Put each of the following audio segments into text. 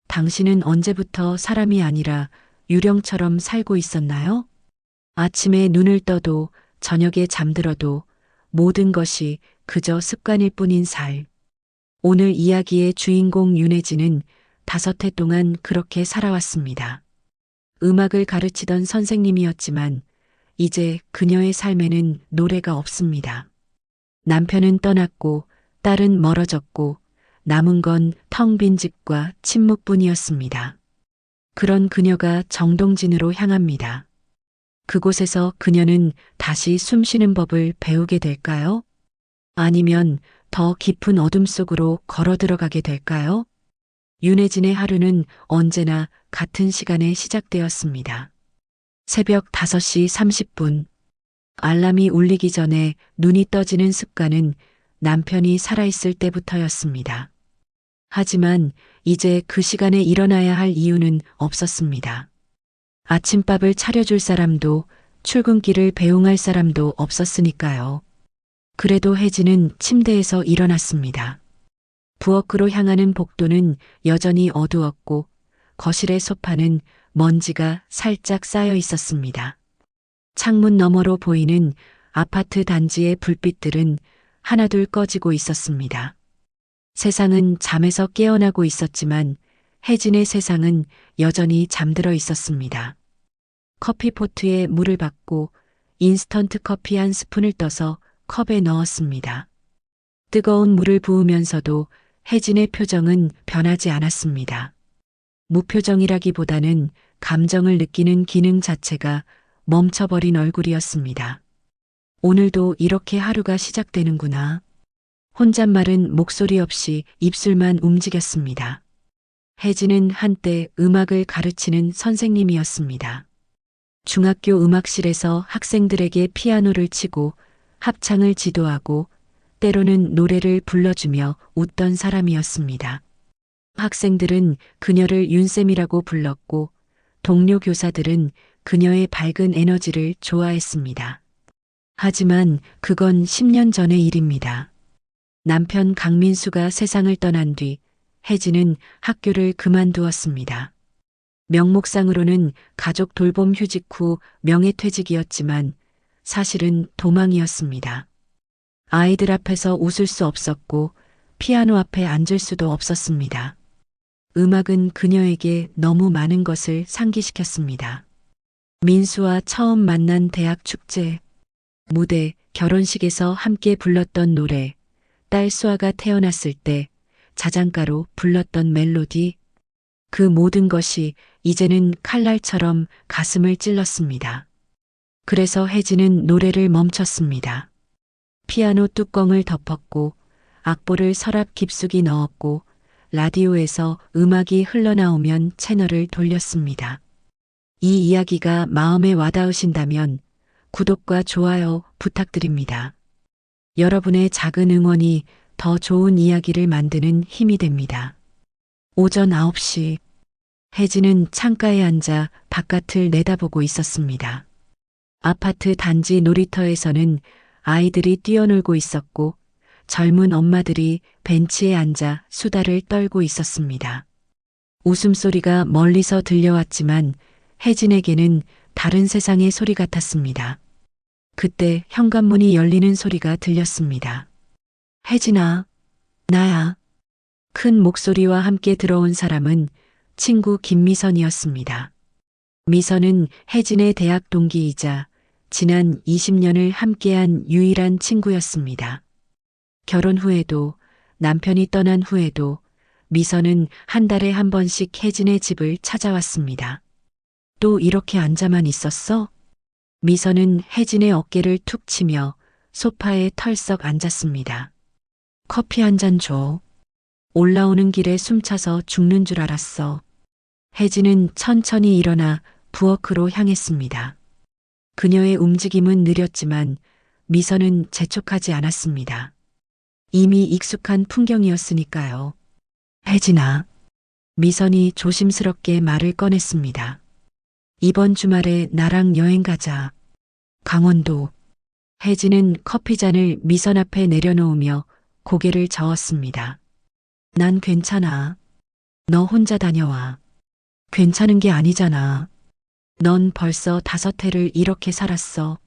당신은 언제부터 사람이 아니라 유령처럼 살고 있었나요? 아침에 눈을 떠도 저녁에 잠들어도 모든 것이 그저 습관일 뿐인 살. 오늘 이야기의 주인공 윤혜진은 5해 동안 그렇게 살아왔습니다. 음악을 가르치던 선생님이었지만 이제 그녀의 삶에는 노래가 없습니다. 남편은 떠났고 딸은 멀어졌고 남은 건 텅 빈 집과 침묵뿐이었습니다. 그런 그녀가 정동진으로 향합니다. 그곳에서 그녀는 다시 숨쉬는 법을 배우게 될까요? 아니면 더 깊은 어둠 속으로 걸어 들어가게 될까요? 윤혜진의 하루는 언제나 같은 시간에 시작되었습니다. 새벽 5시 30분. 알람이 울리기 전에 눈이 떠지는 습관은 남편이 살아있을 때부터였습니다. 하지만 이제 그 시간에 일어나야 할 이유는 없었습니다. 아침밥을 차려줄 사람도 출근길을 배웅할 사람도 없었으니까요. 그래도 혜진은 침대에서 일어났습니다. 부엌으로 향하는 복도는 여전히 어두웠고 거실의 소파는 먼지가 살짝 쌓여 있었습니다. 창문 너머로 보이는 아파트 단지의 불빛들은 하나둘 꺼지고 있었습니다. 세상은 잠에서 깨어나고 있었지만 혜진의 세상은 여전히 잠들어 있었습니다. 커피포트에 물을 받고 인스턴트 커피 한 스푼을 떠서 컵에 넣었습니다. 뜨거운 물을 부으면서도 혜진의 표정은 변하지 않았습니다. 무표정이라기보다는 감정을 느끼는 기능 자체가 멈춰버린 얼굴이었습니다. 오늘도 이렇게 하루가 시작되는구나. 혼잣말은 목소리 없이 입술만 움직였습니다. 혜진은 한때 음악을 가르치는 선생님이었습니다. 중학교 음악실에서 학생들에게 피아노를 치고 합창을 지도하고 때로는 노래를 불러주며 웃던 사람이었습니다. 학생들은 그녀를 윤쌤이라고 불렀고 동료 교사들은 그녀의 밝은 에너지를 좋아했습니다. 하지만 그건 10년 전의 일입니다. 남편 강민수가 세상을 떠난 뒤 혜진은 학교를 그만두었습니다. 명목상으로는 가족 돌봄 휴직 후 명예퇴직이었지만 사실은 도망이었습니다. 아이들 앞에서 웃을 수 없었고 피아노 앞에 앉을 수도 없었습니다. 음악은 그녀에게 너무 많은 것을 상기시켰습니다. 민수와 처음 만난 대학 축제, 무대, 결혼식에서 함께 불렀던 노래, 딸 수아가 태어났을 때 자장가로 불렀던 멜로디, 그 모든 것이 이제는 칼날처럼 가슴을 찔렀습니다. 그래서 혜진은 노래를 멈췄습니다. 피아노 뚜껑을 덮었고 악보를 서랍 깊숙이 넣었고 라디오에서 음악이 흘러나오면 채널을 돌렸습니다. 이 이야기가 마음에 와닿으신다면 구독과 좋아요 부탁드립니다. 여러분의 작은 응원이 더 좋은 이야기를 만드는 힘이 됩니다. 오전 9시 혜진은 창가에 앉아 바깥을 내다보고 있었습니다. 아파트 단지 놀이터에서는 아이들이 뛰어놀고 있었고 젊은 엄마들이 벤치에 앉아 수다를 떨고 있었습니다. 웃음소리가 멀리서 들려왔지만 혜진에게는 다른 세상의 소리 같았습니다. 그때 현관문이 열리는 소리가 들렸습니다. 혜진아, 나야. 큰 목소리와 함께 들어온 사람은 친구 김미선이었습니다. 미선은 혜진의 대학 동기이자 지난 20년을 함께한 유일한 친구였습니다. 결혼 후에도 남편이 떠난 후에도 미선은 한 달에 한 번씩 혜진의 집을 찾아왔습니다. 또 이렇게 앉아만 있었어? 미선은 혜진의 어깨를 툭 치며 소파에 털썩 앉았습니다. 커피 한 잔 줘. 올라오는 길에 숨차서 죽는 줄 알았어. 혜진은 천천히 일어나 부엌으로 향했습니다. 그녀의 움직임은 느렸지만 미선은 재촉하지 않았습니다. 이미 익숙한 풍경이었으니까요. 혜진아. 미선이 조심스럽게 말을 꺼냈습니다. 이번 주말에 나랑 여행 가자. 강원도. 혜진은 커피잔을 미선 앞에 내려놓으며 고개를 저었습니다. 난 괜찮아. 너 혼자 다녀와. 괜찮은 게 아니잖아. 넌 벌써 5해를 이렇게 살았어.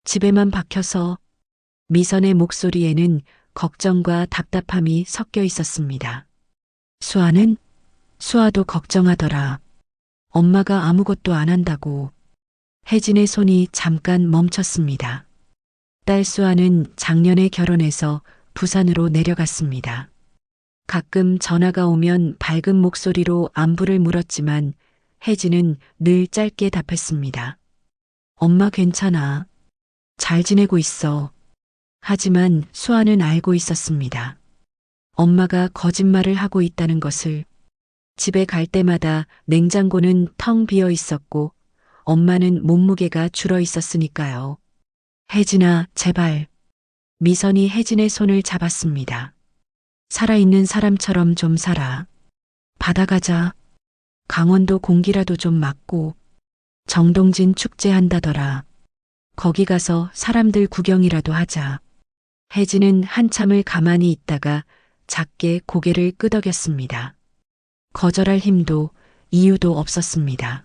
집에만 박혀서. 미선의 목소리에는 걱정과 답답함이 섞여 있었습니다. 수아는? 수아도 걱정하더라. 엄마가 아무것도 안 한다고. 혜진의 손이 잠깐 멈췄습니다. 딸 수아는 작년에 결혼해서 부산으로 내려갔습니다. 가끔 전화가 오면 밝은 목소리로 안부를 물었지만 혜진은 늘 짧게 답했습니다. 엄마 괜찮아. 잘 지내고 있어. 하지만 수아는 알고 있었습니다. 엄마가 거짓말을 하고 있다는 것을. 집에 갈 때마다 냉장고는 텅 비어 있었고 엄마는 몸무게가 줄어 있었으니까요. 혜진아, 제발. 미선이 혜진의 손을 잡았습니다. 살아있는 사람처럼 좀 살아. 바다 가자. 강원도 공기라도 좀 맞고. 정동진 축제한다더라. 거기 가서 사람들 구경이라도 하자. 혜진은 한참을 가만히 있다가 작게 고개를 끄덕였습니다. 거절할 힘도 이유도 없었습니다.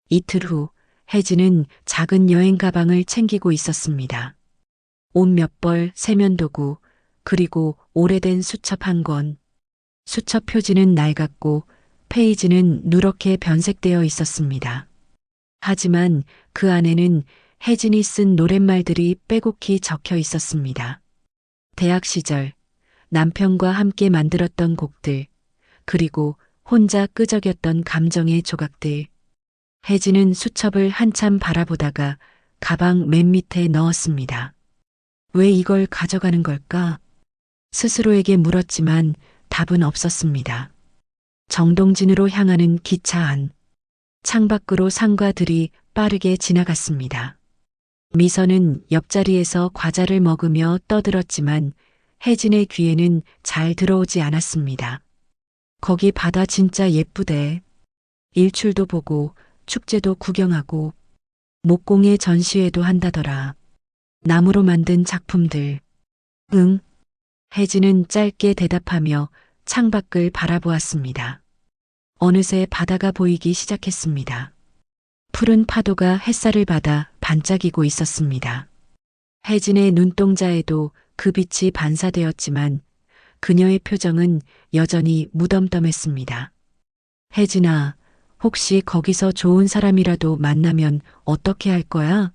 이틀 후 혜진은 작은 여행 가방을 챙기고 있었습니다. 옷 몇 벌, 세면도구, 그리고 오래된 수첩 한 권. 수첩 표지는 낡았고 페이지는 누렇게 변색되어 있었습니다. 하지만 그 안에는 혜진이 쓴 노랫말들이 빼곡히 적혀 있었습니다. 대학 시절, 남편과 함께 만들었던 곡들, 그리고 혼자 끄적였던 감정의 조각들. 혜진은 수첩을 한참 바라보다가 가방 맨 밑에 넣었습니다. 왜 이걸 가져가는 걸까? 스스로에게 물었지만 답은 없었습니다. 정동진으로 향하는 기차 안. 창밖으로 상과들이 빠르게 지나갔습니다. 미선은 옆자리에서 과자를 먹으며 떠들었지만 혜진의 귀에는 잘 들어오지 않았습니다. 거기 바다 진짜 예쁘대. 일출도 보고 축제도 구경하고 목공예 전시회도 한다더라. 나무로 만든 작품들. 응. 혜진은 짧게 대답하며 창밖을 바라보았습니다. 어느새 바다가 보이기 시작했습니다. 푸른 파도가 햇살을 받아 반짝이고 있었습니다. 혜진의 눈동자에도 그 빛이 반사되었지만 그녀의 표정은 여전히 무덤덤했습니다. 혜진아, 혹시 거기서 좋은 사람이라도 만나면 어떻게 할 거야?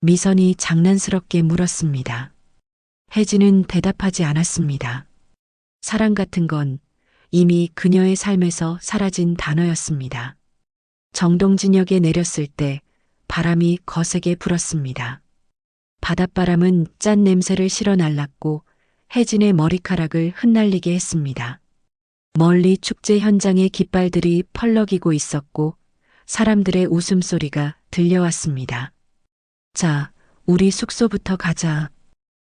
미선이 장난스럽게 물었습니다. 혜진은 대답하지 않았습니다. 사랑 같은 건 이미 그녀의 삶에서 사라진 단어였습니다. 정동진역에 내렸을 때 바람이 거세게 불었습니다. 바닷바람은 짠 냄새를 실어 날랐고 혜진의 머리카락을 흩날리게 했습니다. 멀리 축제 현장의 깃발들이 펄럭이고 있었고 사람들의 웃음소리가 들려왔습니다. 자, 우리 숙소부터 가자.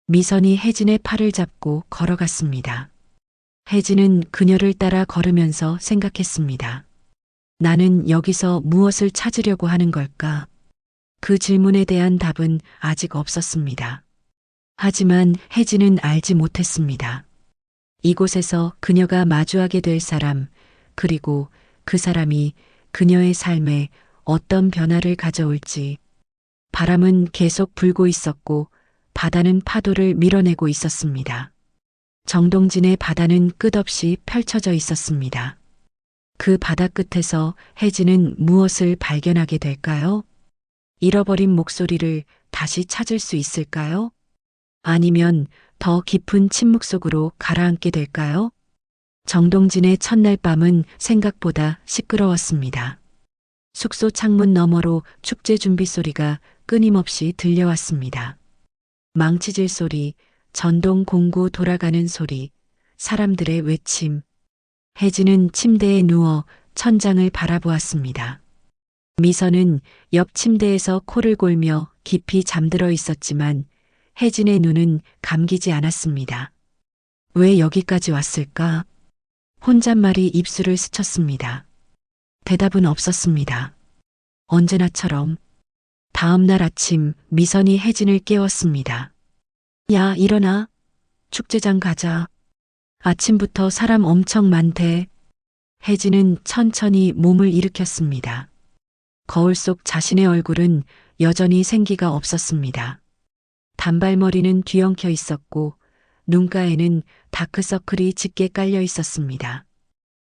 미선이 혜진의 팔을 잡고 걸어갔습니다. 혜진은 그녀를 따라 걸으면서 생각했습니다. 나는 여기서 무엇을 찾으려고 하는 걸까? 그 질문에 대한 답은 아직 없었습니다. 하지만 혜진은 알지 못했습니다. 이곳에서 그녀가 마주하게 될 사람, 그리고 그 사람이 그녀의 삶에 어떤 변화를 가져올지. 바람은 계속 불고 있었고 바다는 파도를 밀어내고 있었습니다. 정동진의 바다는 끝없이 펼쳐져 있었습니다. 그 바다 끝에서 혜진은 무엇을 발견하게 될까요? 잃어버린 목소리를 다시 찾을 수 있을까요? 아니면 더 깊은 침묵 속으로 가라앉게 될까요? 정동진의 첫날 밤은 생각보다 시끄러웠습니다. 숙소 창문 너머로 축제 준비 소리가 끊임없이 들려왔습니다. 망치질 소리, 전동 공구 돌아가는 소리, 사람들의 외침. 혜진은 침대에 누워 천장을 바라보았습니다. 미선은 옆 침대에서 코를 골며 깊이 잠들어 있었지만 혜진의 눈은 감기지 않았습니다. 왜 여기까지 왔을까? 혼잣말이 입술을 스쳤습니다. 대답은 없었습니다. 언제나처럼. 다음 날 아침 미선이 혜진을 깨웠습니다. 야, 일어나. 축제장 가자. 아침부터 사람 엄청 많대. 혜진은 천천히 몸을 일으켰습니다. 거울 속 자신의 얼굴은 여전히 생기가 없었습니다. 단발머리는 뒤엉켜 있었고 눈가에는 다크서클이 짙게 깔려 있었습니다.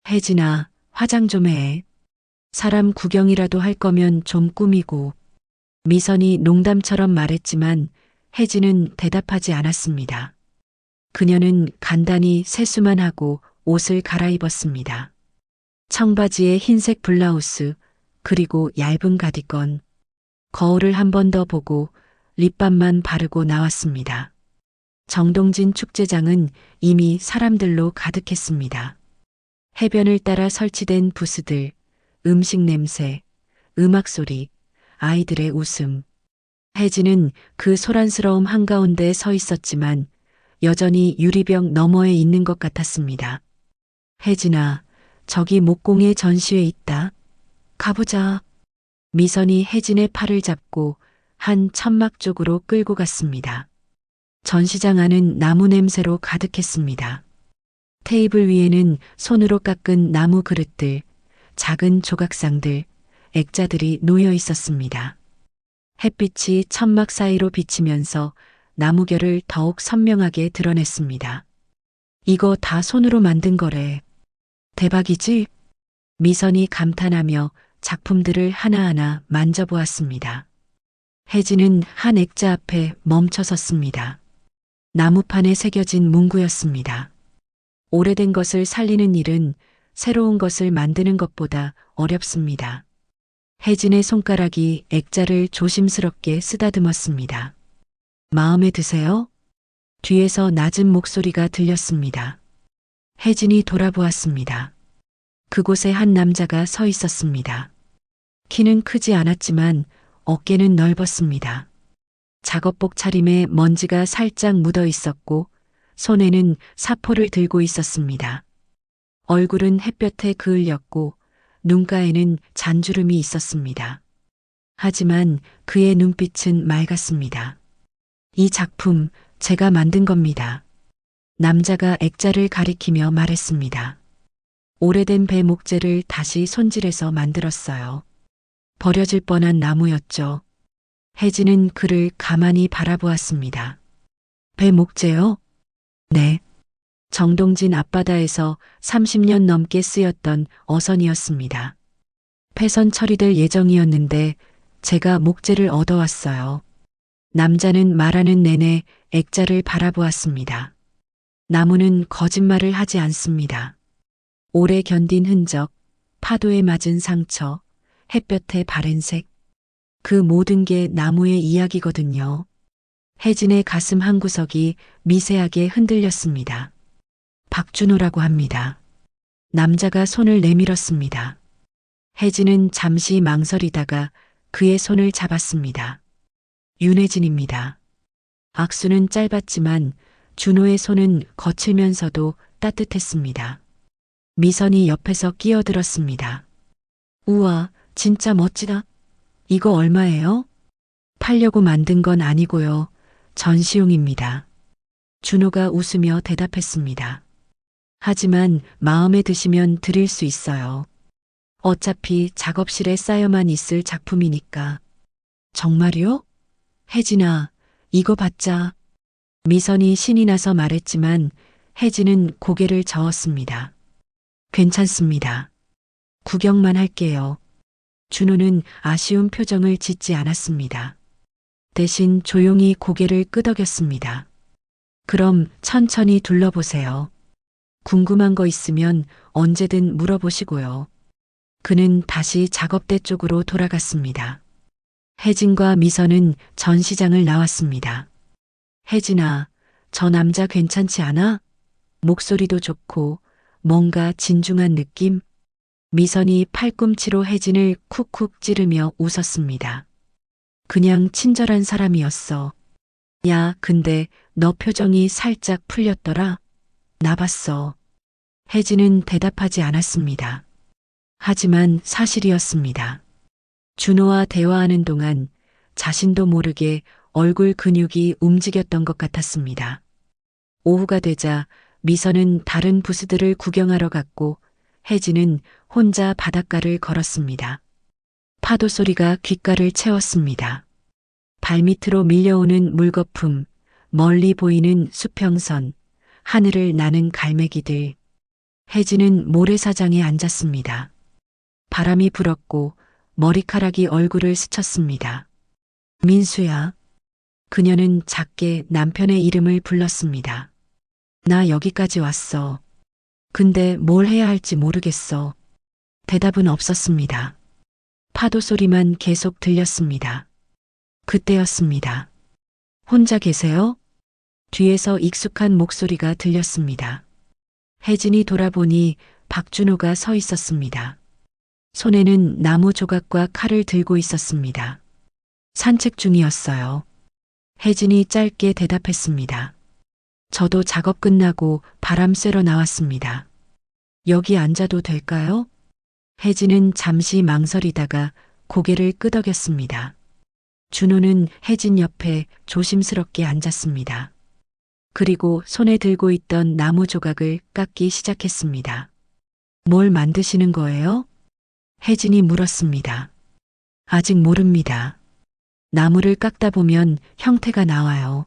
혜진아, 화장 좀 해. 사람 구경이라도 할 거면 좀 꾸미고. 미선이 농담처럼 말했지만 혜진은 대답하지 않았습니다. 그녀는 간단히 세수만 하고 옷을 갈아입었습니다. 청바지에 흰색 블라우스, 그리고 얇은 가디건. 거울을 한 번 더 보고 립밤만 바르고 나왔습니다. 정동진 축제장은 이미 사람들로 가득했습니다. 해변을 따라 설치된 부스들, 음식 냄새, 음악 소리, 아이들의 웃음. 혜진은 그 소란스러움 한가운데 서 있었지만 여전히 유리병 너머에 있는 것 같았습니다. 혜진아, 저기 목공예 전시회 있다. 가보자. 미선이 혜진의 팔을 잡고 한 천막 쪽으로 끌고 갔습니다. 전시장 안은 나무 냄새로 가득했습니다. 테이블 위에는 손으로 깎은 나무 그릇들, 작은 조각상들, 액자들이 놓여 있었습니다. 햇빛이 천막 사이로 비치면서 나무결을 더욱 선명하게 드러냈습니다. 이거 다 손으로 만든 거래. 대박이지? 미선이 감탄하며 작품들을 하나하나 만져보았습니다. 혜진은 한 액자 앞에 멈춰 섰습니다. 나무판에 새겨진 문구였습니다. 오래된 것을 살리는 일은 새로운 것을 만드는 것보다 어렵습니다. 혜진의 손가락이 액자를 조심스럽게 쓰다듬었습니다. 마음에 드세요? 뒤에서 낮은 목소리가 들렸습니다. 혜진이 돌아보았습니다. 그곳에 한 남자가 서 있었습니다. 키는 크지 않았지만 어깨는 넓었습니다. 작업복 차림에 먼지가 살짝 묻어 있었고 손에는 사포를 들고 있었습니다. 얼굴은 햇볕에 그을렸고 눈가에는 잔주름이 있었습니다. 하지만 그의 눈빛은 맑았습니다. 이 작품 제가 만든 겁니다. 남자가 액자를 가리키며 말했습니다. 오래된 배 목재를 다시 손질해서 만들었어요. 버려질 뻔한 나무였죠. 혜진은 그를 가만히 바라보았습니다. 배 목재요? 네. 정동진 앞바다에서 30년 넘게 쓰였던 어선이었습니다. 폐선 처리될 예정이었는데 제가 목재를 얻어왔어요. 남자는 말하는 내내 액자를 바라보았습니다. 나무는 거짓말을 하지 않습니다. 오래 견딘 흔적, 파도에 맞은 상처, 햇볕의 바랜 색. 그 모든 게 나무의 이야기거든요. 혜진의 가슴 한구석이 미세하게 흔들렸습니다. 박준호라고 합니다. 남자가 손을 내밀었습니다. 혜진은 잠시 망설이다가 그의 손을 잡았습니다. 윤혜진입니다. 악수는 짧았지만 준호의 손은 거칠면서도 따뜻했습니다. 미선이 옆에서 끼어들었습니다. 우와, 진짜 멋지다. 이거 얼마예요? 팔려고 만든 건 아니고요. 전시용입니다. 준호가 웃으며 대답했습니다. 하지만 마음에 드시면 드릴 수 있어요. 어차피 작업실에 쌓여만 있을 작품이니까. 정말요? 혜진아, 이거 받자. 미선이 신이 나서 말했지만 혜진은 고개를 저었습니다. 괜찮습니다. 구경만 할게요. 준호는 아쉬운 표정을 짓지 않았습니다. 대신 조용히 고개를 끄덕였습니다. 그럼 천천히 둘러보세요. 궁금한 거 있으면 언제든 물어보시고요. 그는 다시 작업대 쪽으로 돌아갔습니다. 혜진과 미선은 전시장을 나왔습니다. 혜진아, 저 남자 괜찮지 않아? 목소리도 좋고 뭔가 진중한 느낌? 미선이 팔꿈치로 혜진을 쿡쿡 찌르며 웃었습니다. 그냥 친절한 사람이었어. 야, 근데 너 표정이 살짝 풀렸더라. 나 봤어. 혜진은 대답하지 않았습니다. 하지만 사실이었습니다. 준호와 대화하는 동안 자신도 모르게 얼굴 근육이 움직였던 것 같았습니다. 오후가 되자 미선은 다른 부스들을 구경하러 갔고 혜진은 혼자 바닷가를 걸었습니다. 파도 소리가 귓가를 채웠습니다. 발밑으로 밀려오는 물거품, 멀리 보이는 수평선, 하늘을 나는 갈매기들. 혜진은 모래사장에 앉았습니다. 바람이 불었고 머리카락이 얼굴을 스쳤습니다. 민수야. 그녀는 작게 남편의 이름을 불렀습니다. 나 여기까지 왔어. 근데 뭘 해야 할지 모르겠어. 대답은 없었습니다. 파도 소리만 계속 들렸습니다. 그때였습니다. 혼자 계세요? 뒤에서 익숙한 목소리가 들렸습니다. 혜진이 돌아보니 박준호가 서 있었습니다. 손에는 나무 조각과 칼을 들고 있었습니다. 산책 중이었어요. 혜진이 짧게 대답했습니다. 저도 작업 끝나고 바람 쐬러 나왔습니다. 여기 앉아도 될까요? 혜진은 잠시 망설이다가 고개를 끄덕였습니다. 준호는 혜진 옆에 조심스럽게 앉았습니다. 그리고 손에 들고 있던 나무 조각을 깎기 시작했습니다. 뭘 만드시는 거예요? 혜진이 물었습니다. 아직 모릅니다. 나무를 깎다 보면 형태가 나와요.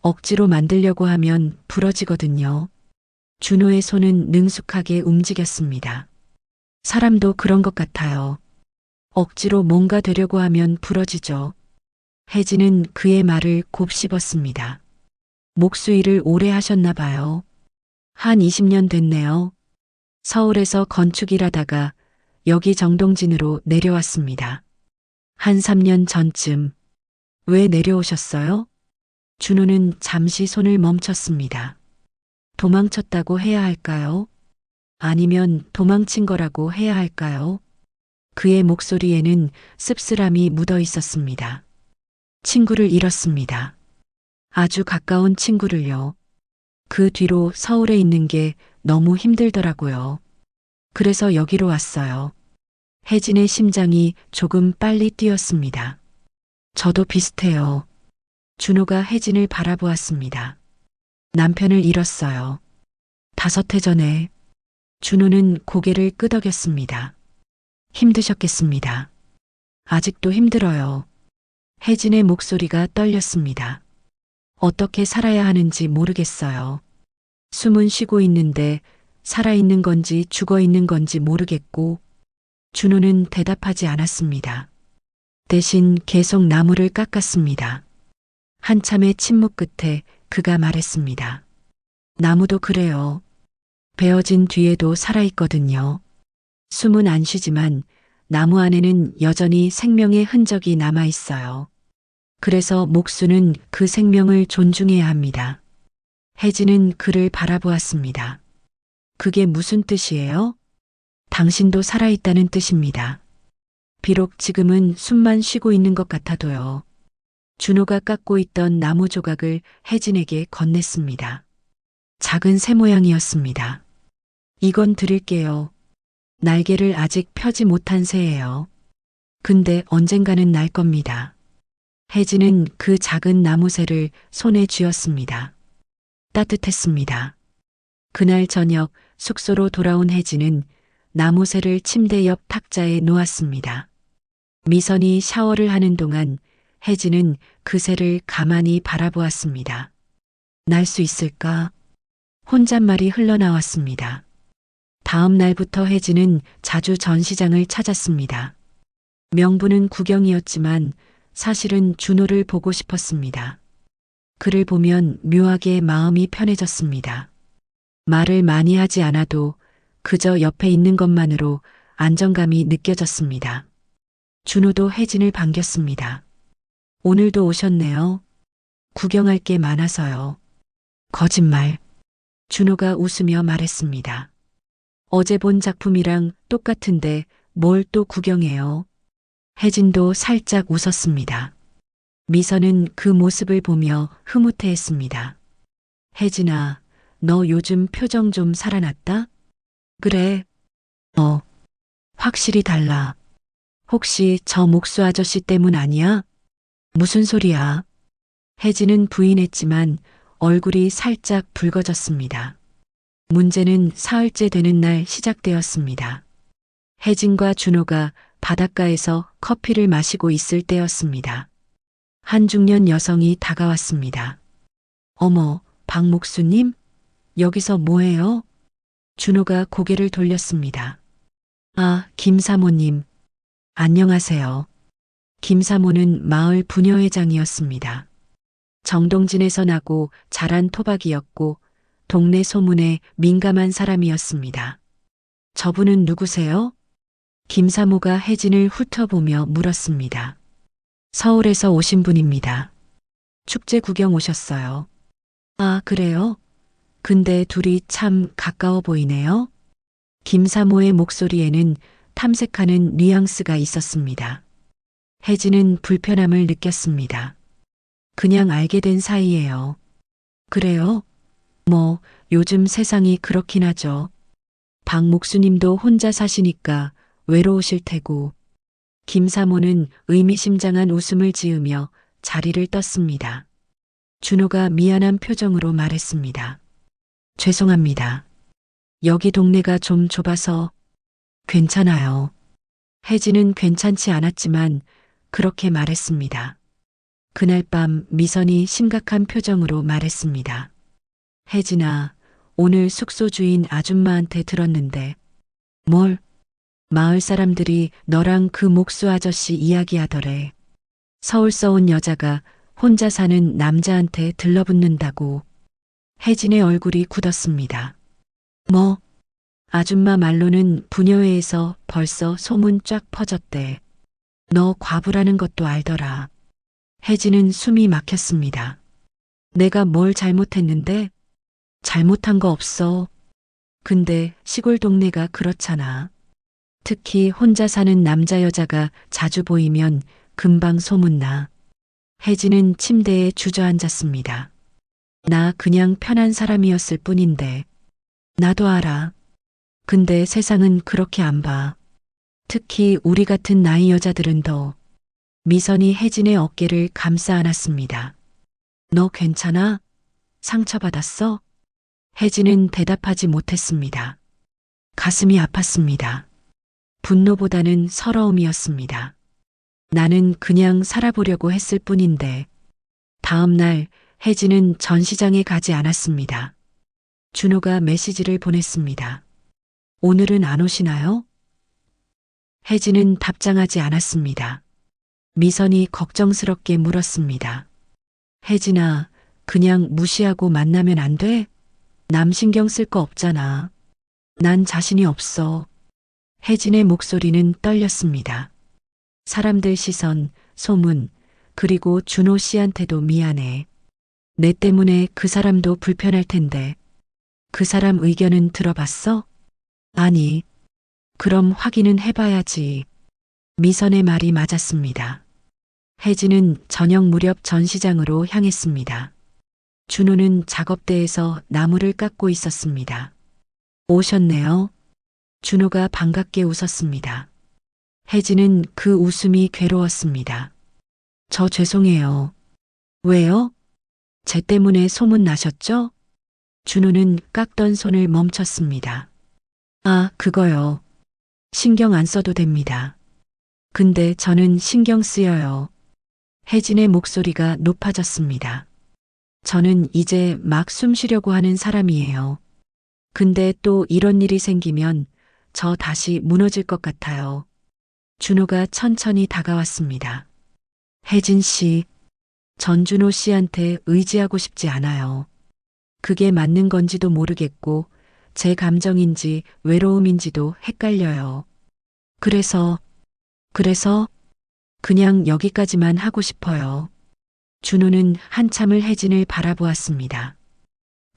억지로 만들려고 하면 부러지거든요. 준호의 손은 능숙하게 움직였습니다. 사람도 그런 것 같아요. 억지로 뭔가 되려고 하면 부러지죠. 혜진은 그의 말을 곱씹었습니다. 목수일을 오래 하셨나 봐요. 한 20년 됐네요. 서울에서 건축일하다가 여기 정동진으로 내려왔습니다. 한 3년 전쯤. 왜 내려오셨어요? 준호는 잠시 손을 멈췄습니다. 도망쳤다고 해야 할까요? 아니면 도망친 거라고 해야 할까요? 그의 목소리에는 씁쓸함이 묻어 있었습니다. 친구를 잃었습니다. 아주 가까운 친구를요. 그 뒤로 서울에 있는 게 너무 힘들더라고요. 그래서 여기로 왔어요. 혜진의 심장이 조금 빨리 뛰었습니다. 저도 비슷해요. 준호가 혜진을 바라보았습니다. 남편을 잃었어요. 5해 전에. 준호는 고개를 끄덕였습니다. 힘드셨겠습니다. 아직도 힘들어요. 혜진의 목소리가 떨렸습니다. 어떻게 살아야 하는지 모르겠어요. 숨은 쉬고 있는데 살아있는 건지 죽어 있는 건지 모르겠고. 준호는 대답하지 않았습니다. 대신 계속 나무를 깎았습니다. 한참의 침묵 끝에 그가 말했습니다. 나무도 그래요. 베어진 뒤에도 살아있거든요. 숨은 안 쉬지만 나무 안에는 여전히 생명의 흔적이 남아있어요. 그래서 목수는 그 생명을 존중해야 합니다. 혜진은 그를 바라보았습니다. 그게 무슨 뜻이에요? 당신도 살아있다는 뜻입니다. 비록 지금은 숨만 쉬고 있는 것 같아도요. 준호가 깎고 있던 나무 조각을 혜진에게 건넸습니다. 작은 새 모양이었습니다. 이건 드릴게요. 날개를 아직 펴지 못한 새예요. 근데 언젠가는 날 겁니다. 혜진은 그 작은 나무새를 손에 쥐었습니다. 따뜻했습니다. 그날 저녁 숙소로 돌아온 혜진은 나무새를 침대 옆 탁자에 놓았습니다. 미선이 샤워를 하는 동안 혜진은 그 새를 가만히 바라보았습니다. 날 수 있을까? 혼잣말이 흘러나왔습니다. 다음 날부터 혜진은 자주 전시장을 찾았습니다. 명분은 구경이었지만 사실은 준호를 보고 싶었습니다. 그를 보면 묘하게 마음이 편해졌습니다. 말을 많이 하지 않아도 그저 옆에 있는 것만으로 안정감이 느껴졌습니다. 준호도 혜진을 반겼습니다. 오늘도 오셨네요. 구경할 게 많아서요. 거짓말. 준호가 웃으며 말했습니다. 어제 본 작품이랑 똑같은데 뭘 또 구경해요? 혜진도 살짝 웃었습니다. 미선은 그 모습을 보며 흐뭇해했습니다. 혜진아, 너 요즘 표정 좀 살아났다? 그래. 확실히 달라. 혹시 저 목수 아저씨 때문 아니야? 무슨 소리야? 혜진은 부인했지만 얼굴이 살짝 붉어졌습니다. 문제는 사흘째 되는 날 시작되었습니다. 혜진과 준호가 바닷가에서 커피를 마시고 있을 때였습니다. 한 중년 여성이 다가왔습니다. 어머, 박목수님? 여기서 뭐해요? 준호가 고개를 돌렸습니다. 아, 김사모님. 안녕하세요. 김사모는 마을 부녀회장이었습니다. 정동진에서 나고 자란 토박이었고 동네 소문에 민감한 사람이었습니다. 저분은 누구세요? 김사모가 혜진을 훑어보며 물었습니다. 서울에서 오신 분입니다. 축제 구경 오셨어요. 아, 그래요? 근데 둘이 참 가까워 보이네요. 김사모의 목소리에는 탐색하는 뉘앙스가 있었습니다. 혜진은 불편함을 느꼈습니다. 그냥 알게 된 사이예요. 그래요? 뭐, 요즘 세상이 그렇긴 하죠. 박목수님도 혼자 사시니까 외로우실 테고. 김사모는 의미심장한 웃음을 지으며 자리를 떴습니다. 준호가 미안한 표정으로 말했습니다. 죄송합니다. 여기 동네가 좀 좁아서. 괜찮아요. 혜진은 괜찮지 않았지만 그렇게 말했습니다. 그날 밤 미선이 심각한 표정으로 말했습니다. 혜진아, 오늘 숙소 주인 아줌마한테 들었는데. 뭘? 마을 사람들이 너랑 그 목수 아저씨 이야기하더래. 서울서 온 여자가 혼자 사는 남자한테 들러붙는다고. 혜진의 얼굴이 굳었습니다. 뭐? 아줌마 말로는 부녀회에서 벌써 소문 쫙 퍼졌대. 너 과부라는 것도 알더라. 혜진은 숨이 막혔습니다. 내가 뭘 잘못했는데? 잘못한 거 없어. 근데 시골 동네가 그렇잖아. 특히 혼자 사는 남자 여자가 자주 보이면 금방 소문나. 혜진은 침대에 주저앉았습니다. 나 그냥 편한 사람이었을 뿐인데. 나도 알아. 근데 세상은 그렇게 안 봐. 특히 우리 같은 나이 여자들은 더. 미선이 혜진의 어깨를 감싸 안았습니다. 너 괜찮아? 상처받았어? 혜진은 대답하지 못했습니다. 가슴이 아팠습니다. 분노보다는 서러움이었습니다. 나는 그냥 살아보려고 했을 뿐인데. 다음 날 혜진은 전시장에 가지 않았습니다. 준호가 메시지를 보냈습니다. 오늘은 안 오시나요? 혜진은 답장하지 않았습니다. 미선이 걱정스럽게 물었습니다. 혜진아, 그냥 무시하고 만나면 안 돼? 남 신경 쓸 거 없잖아. 난 자신이 없어. 혜진의 목소리는 떨렸습니다. 사람들 시선, 소문, 그리고 준호 씨한테도 미안해. 내 때문에 그 사람도 불편할 텐데. 그 사람 의견은 들어봤어? 아니. 그럼 확인은 해봐야지. 미선의 말이 맞았습니다. 혜진은 저녁 무렵 전시장으로 향했습니다. 준호는 작업대에서 나무를 깎고 있었습니다. 오셨네요. 준호가 반갑게 웃었습니다. 혜진은 그 웃음이 괴로웠습니다. 저 죄송해요. 왜요? 제 때문에 소문 나셨죠? 준호는 깎던 손을 멈췄습니다. 아, 그거요. 신경 안 써도 됩니다. 근데 저는 신경 쓰여요. 혜진의 목소리가 높아졌습니다. 저는 이제 막 숨 쉬려고 하는 사람이에요. 근데 또 이런 일이 생기면 저 다시 무너질 것 같아요. 준호가 천천히 다가왔습니다. 혜진 씨, 전준호 씨한테 의지하고 싶지 않아요. 그게 맞는 건지도 모르겠고 제 감정인지 외로움인지도 헷갈려요. 그래서 그냥 여기까지만 하고 싶어요. 준호는 한참을 혜진을 바라보았습니다.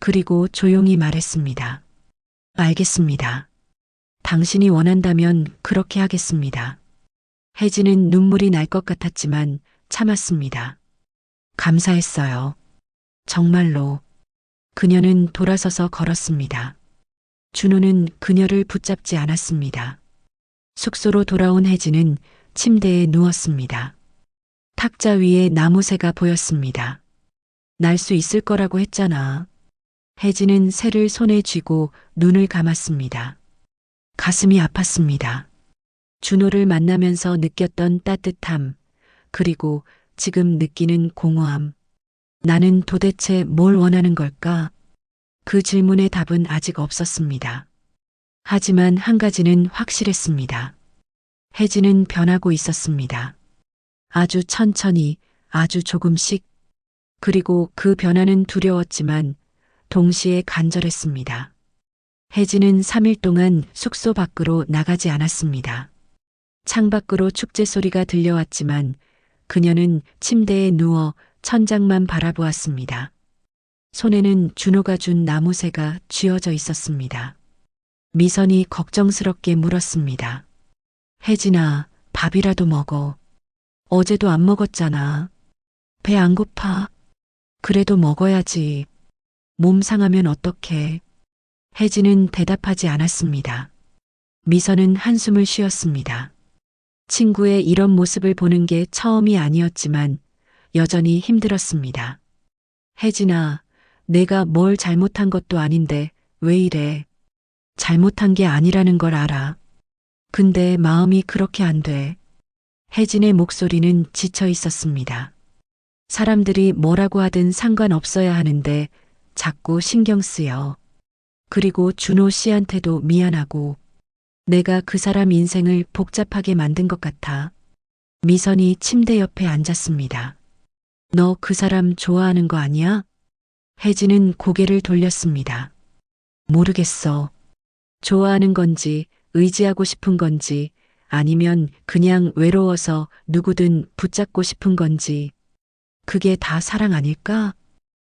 그리고 조용히 말했습니다. 알겠습니다. 당신이 원한다면 그렇게 하겠습니다. 혜진은 눈물이 날 것 같았지만 참았습니다. 감사했어요. 정말로. 그녀는 돌아서서 걸었습니다. 준호는 그녀를 붙잡지 않았습니다. 숙소로 돌아온 혜진은 침대에 누웠습니다. 탁자 위에 나무새가 보였습니다. 날 수 있을 거라고 했잖아. 혜진은 새를 손에 쥐고 눈을 감았습니다. 가슴이 아팠습니다. 준호를 만나면서 느꼈던 따뜻함, 그리고 지금 느끼는 공허함. 나는 도대체 뭘 원하는 걸까? 그 질문의 답은 아직 없었습니다. 하지만 한 가지는 확실했습니다. 혜진은 변하고 있었습니다. 아주 천천히, 아주 조금씩. 그리고 그 변화는 두려웠지만 동시에 간절했습니다. 혜진은 3일 동안 숙소 밖으로 나가지 않았습니다. 창밖으로 축제 소리가 들려왔지만 그녀는 침대에 누워 천장만 바라보았습니다. 손에는 준호가 준 나무새가 쥐어져 있었습니다. 미선이 걱정스럽게 물었습니다. 혜진아, 밥이라도 먹어. 어제도 안 먹었잖아. 배 안 고파? 그래도 먹어야지. 몸 상하면 어떡해. 혜진은 대답하지 않았습니다. 미선은 한숨을 쉬었습니다. 친구의 이런 모습을 보는 게 처음이 아니었지만 여전히 힘들었습니다. 혜진아, 내가 뭘 잘못한 것도 아닌데 왜 이래? 잘못한 게 아니라는 걸 알아. 근데 마음이 그렇게 안 돼. 혜진의 목소리는 지쳐 있었습니다. 사람들이 뭐라고 하든 상관없어야 하는데 자꾸 신경 쓰여. 그리고 준호 씨한테도 미안하고 내가 그 사람 인생을 복잡하게 만든 것 같아. 미선이 침대 옆에 앉았습니다. 너 그 사람 좋아하는 거 아니야? 혜진은 고개를 돌렸습니다. 모르겠어. 좋아하는 건지 의지하고 싶은 건지 아니면 그냥 외로워서 누구든 붙잡고 싶은 건지 그게 다 사랑 아닐까?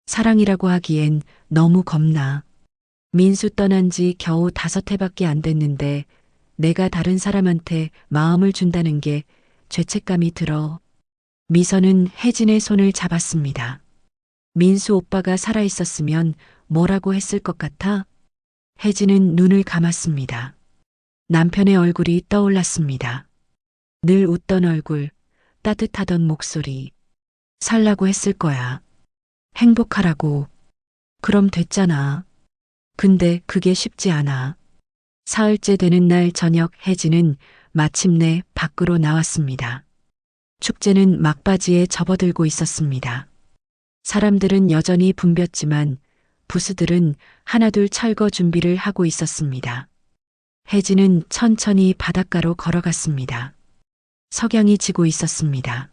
사랑이라고 하기엔 너무 겁나. 민수 떠난 지 겨우 5해밖에 안 됐는데 내가 다른 사람한테 마음을 준다는 게 죄책감이 들어. 미선은 혜진의 손을 잡았습니다. 민수 오빠가 살아있었으면 뭐라고 했을 것 같아? 혜진은 눈을 감았습니다. 남편의 얼굴이 떠올랐습니다. 늘 웃던 얼굴, 따뜻하던 목소리. 살라고 했을 거야. 행복하라고. 그럼 됐잖아. 근데 그게 쉽지 않아. 사흘째 되는 날 저녁 혜진은 마침내 밖으로 나왔습니다. 축제는 막바지에 접어들고 있었습니다. 사람들은 여전히 붐볐지만 부스들은 하나둘 철거 준비를 하고 있었습니다. 혜진은 천천히 바닷가로 걸어갔습니다. 석양이 지고 있었습니다.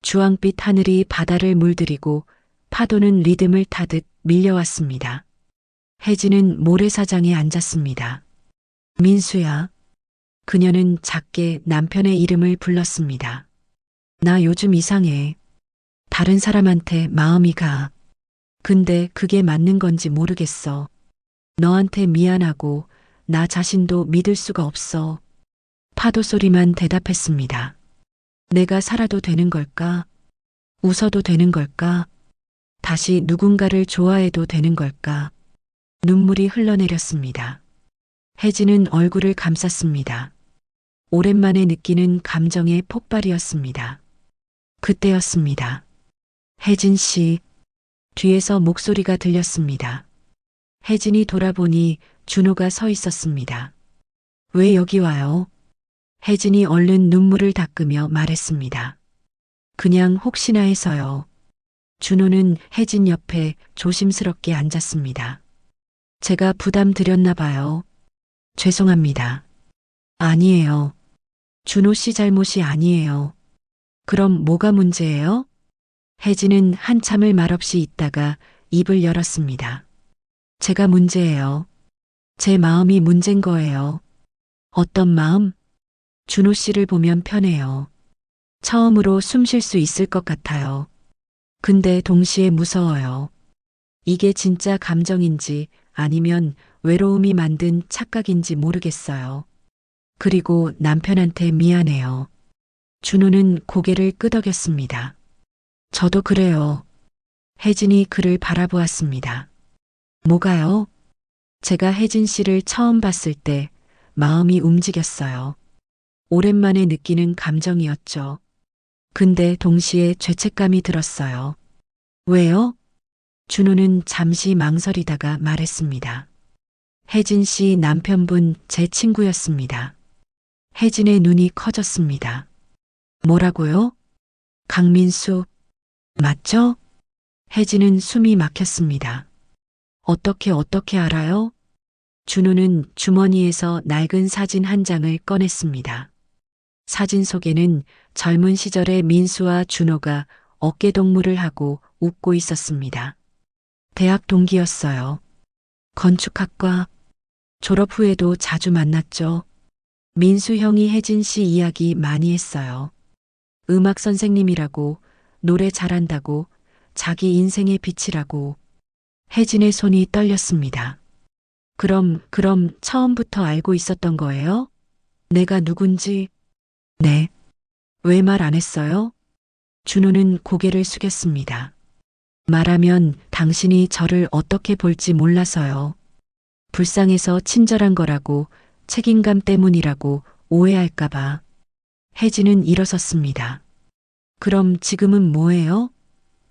주황빛 하늘이 바다를 물들이고 파도는 리듬을 타듯 밀려왔습니다. 혜진은 모래사장에 앉았습니다. 민수야. 그녀는 작게 남편의 이름을 불렀습니다. 나 요즘 이상해. 다른 사람한테 마음이 가. 근데 그게 맞는 건지 모르겠어. 너한테 미안하고 나 자신도 믿을 수가 없어. 파도 소리만 대답했습니다. 내가 살아도 되는 걸까? 웃어도 되는 걸까? 다시 누군가를 좋아해도 되는 걸까? 눈물이 흘러내렸습니다. 혜진은 얼굴을 감쌌습니다. 오랜만에 느끼는 감정의 폭발이었습니다. 그때였습니다. 혜진 씨, 뒤에서 목소리가 들렸습니다. 혜진이 돌아보니 준호가 서 있었습니다. 왜 여기 와요? 혜진이 얼른 눈물을 닦으며 말했습니다. 그냥 혹시나 해서요. 준호는 혜진 옆에 조심스럽게 앉았습니다. 제가 부담 드렸나 봐요. 죄송합니다. 아니에요. 준호 씨 잘못이 아니에요. 그럼 뭐가 문제예요? 혜진은 한참을 말없이 있다가 입을 열었습니다. 제가 문제예요. 제 마음이 문제인 거예요. 어떤 마음? 준호 씨를 보면 편해요. 처음으로 숨 쉴 수 있을 것 같아요. 근데 동시에 무서워요. 이게 진짜 감정인지 아니면 외로움이 만든 착각인지 모르겠어요. 그리고 남편한테 미안해요. 준호는 고개를 끄덕였습니다. 저도 그래요. 혜진이 그를 바라보았습니다. 뭐가요? 제가 혜진 씨를 처음 봤을 때 마음이 움직였어요. 오랜만에 느끼는 감정이었죠. 근데 동시에 죄책감이 들었어요. 왜요? 준호는 잠시 망설이다가 말했습니다. 혜진 씨 남편분 제 친구였습니다. 혜진의 눈이 커졌습니다. 뭐라고요? 강민수, 맞죠? 혜진은 숨이 막혔습니다. 어떻게 알아요? 준호는 주머니에서 낡은 사진 한 장을 꺼냈습니다. 사진 속에는 젊은 시절의 민수와 준호가 어깨동무를 하고 웃고 있었습니다. 대학 동기였어요. 건축학과. 졸업 후에도 자주 만났죠. 민수 형이 혜진 씨 이야기 많이 했어요. 음악 선생님이라고, 노래 잘한다고, 자기 인생의 빛이라고. 혜진의 손이 떨렸습니다. 그럼 처음부터 알고 있었던 거예요? 내가 누군지? 네. 왜 말 안 했어요? 준호는 고개를 숙였습니다. 말하면 당신이 저를 어떻게 볼지 몰라서요. 불쌍해서 친절한 거라고, 책임감 때문이라고 오해할까봐. 혜진은 일어섰습니다. 그럼 지금은 뭐예요?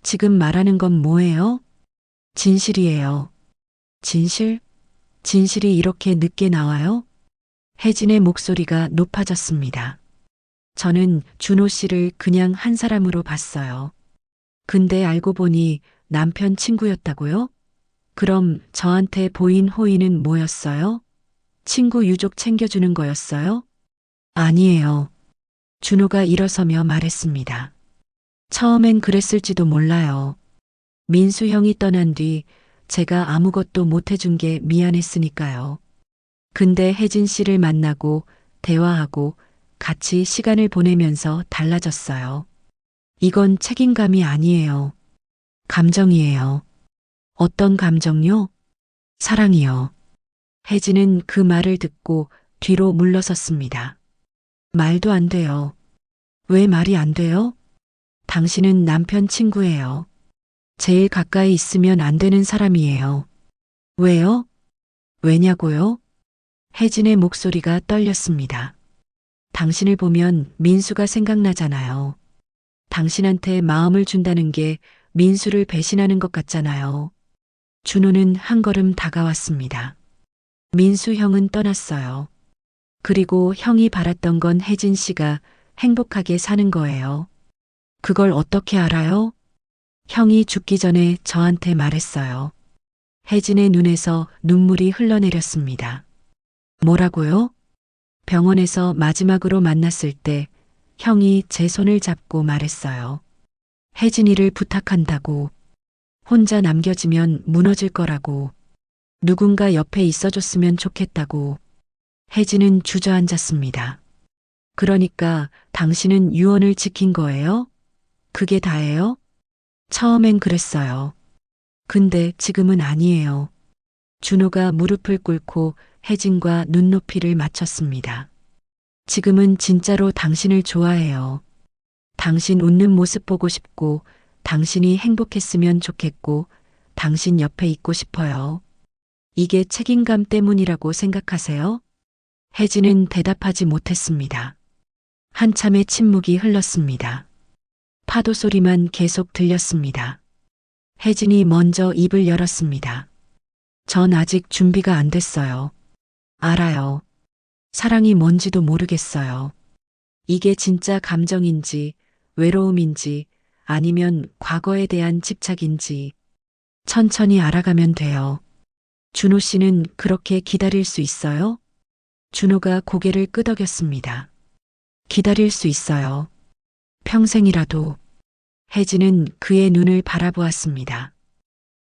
지금 말하는 건 뭐예요? 진실이에요. 진실? 진실이 이렇게 늦게 나와요? 혜진의 목소리가 높아졌습니다. 저는 준호 씨를 그냥 한 사람으로 봤어요. 근데 알고 보니 남편 친구였다고요? 그럼 저한테 보인 호의는 뭐였어요? 친구 유족 챙겨주는 거였어요? 아니에요. 준호가 일어서며 말했습니다. 처음엔 그랬을지도 몰라요. 민수 형이 떠난 뒤 제가 아무것도 못 해준 게 미안했으니까요. 근데 혜진 씨를 만나고 대화하고 같이 시간을 보내면서 달라졌어요. 이건 책임감이 아니에요. 감정이에요. 어떤 감정요? 사랑이요. 혜진은 그 말을 듣고 뒤로 물러섰습니다. 말도 안 돼요. 왜 말이 안 돼요? 당신은 남편 친구예요. 제일 가까이 있으면 안 되는 사람이에요. 왜요? 왜냐고요? 혜진의 목소리가 떨렸습니다. 당신을 보면 민수가 생각나잖아요. 당신한테 마음을 준다는 게 민수를 배신하는 것 같잖아요. 준호는 한 걸음 다가왔습니다. 민수 형은 떠났어요. 그리고 형이 바랐던 건 혜진 씨가 행복하게 사는 거예요. 그걸 어떻게 알아요? 형이 죽기 전에 저한테 말했어요. 혜진의 눈에서 눈물이 흘러내렸습니다. 뭐라고요? 병원에서 마지막으로 만났을 때 형이 제 손을 잡고 말했어요. 혜진이를 부탁한다고. 혼자 남겨지면 무너질 거라고. 누군가 옆에 있어줬으면 좋겠다고. 혜진은 주저앉았습니다. 그러니까 당신은 유언을 지킨 거예요? 그게 다예요? 처음엔 그랬어요. 근데 지금은 아니에요. 준호가 무릎을 꿇고 혜진과 눈높이를 맞췄습니다. 지금은 진짜로 당신을 좋아해요. 당신 웃는 모습 보고 싶고, 당신이 행복했으면 좋겠고, 당신 옆에 있고 싶어요. 이게 책임감 때문이라고 생각하세요? 혜진은 대답하지 못했습니다. 한참의 침묵이 흘렀습니다. 파도 소리만 계속 들렸습니다. 혜진이 먼저 입을 열었습니다. 전 아직 준비가 안 됐어요. 알아요. 사랑이 뭔지도 모르겠어요. 이게 진짜 감정인지, 외로움인지, 아니면 과거에 대한 집착인지. 천천히 알아가면 돼요. 준호 씨는 그렇게 기다릴 수 있어요? 준호가 고개를 끄덕였습니다. 기다릴 수 있어요. 평생이라도. 혜진은 그의 눈을 바라보았습니다.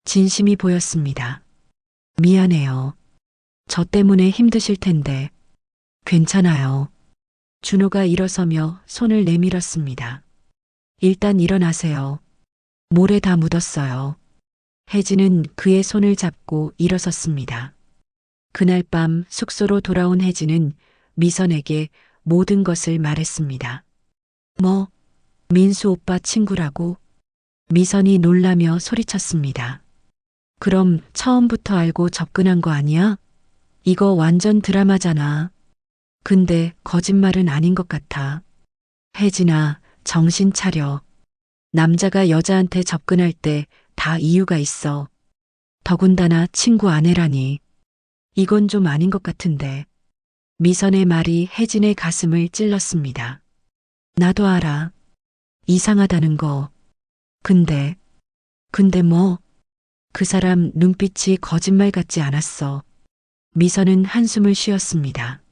진심이 보였습니다. 미안해요. 저 때문에 힘드실 텐데. 괜찮아요. 준호가 일어서며 손을 내밀었습니다. 일단 일어나세요. 모래 다 묻었어요. 혜진은 그의 손을 잡고 일어섰습니다. 그날 밤 숙소로 돌아온 혜진은 미선에게 모든 것을 말했습니다. 뭐? 민수 오빠 친구라고? 미선이 놀라며 소리쳤습니다. 그럼 처음부터 알고 접근한 거 아니야? 이거 완전 드라마잖아. 근데 거짓말은 아닌 것 같아. 혜진아, 정신 차려. 남자가 여자한테 접근할 때 다 이유가 있어. 더군다나 친구 아내라니. 이건 좀 아닌 것 같은데. 미선의 말이 혜진의 가슴을 찔렀습니다. 나도 알아. 이상하다는 거. 근데 뭐? 그 사람 눈빛이 거짓말 같지 않았어. 미선은 한숨을 쉬었습니다.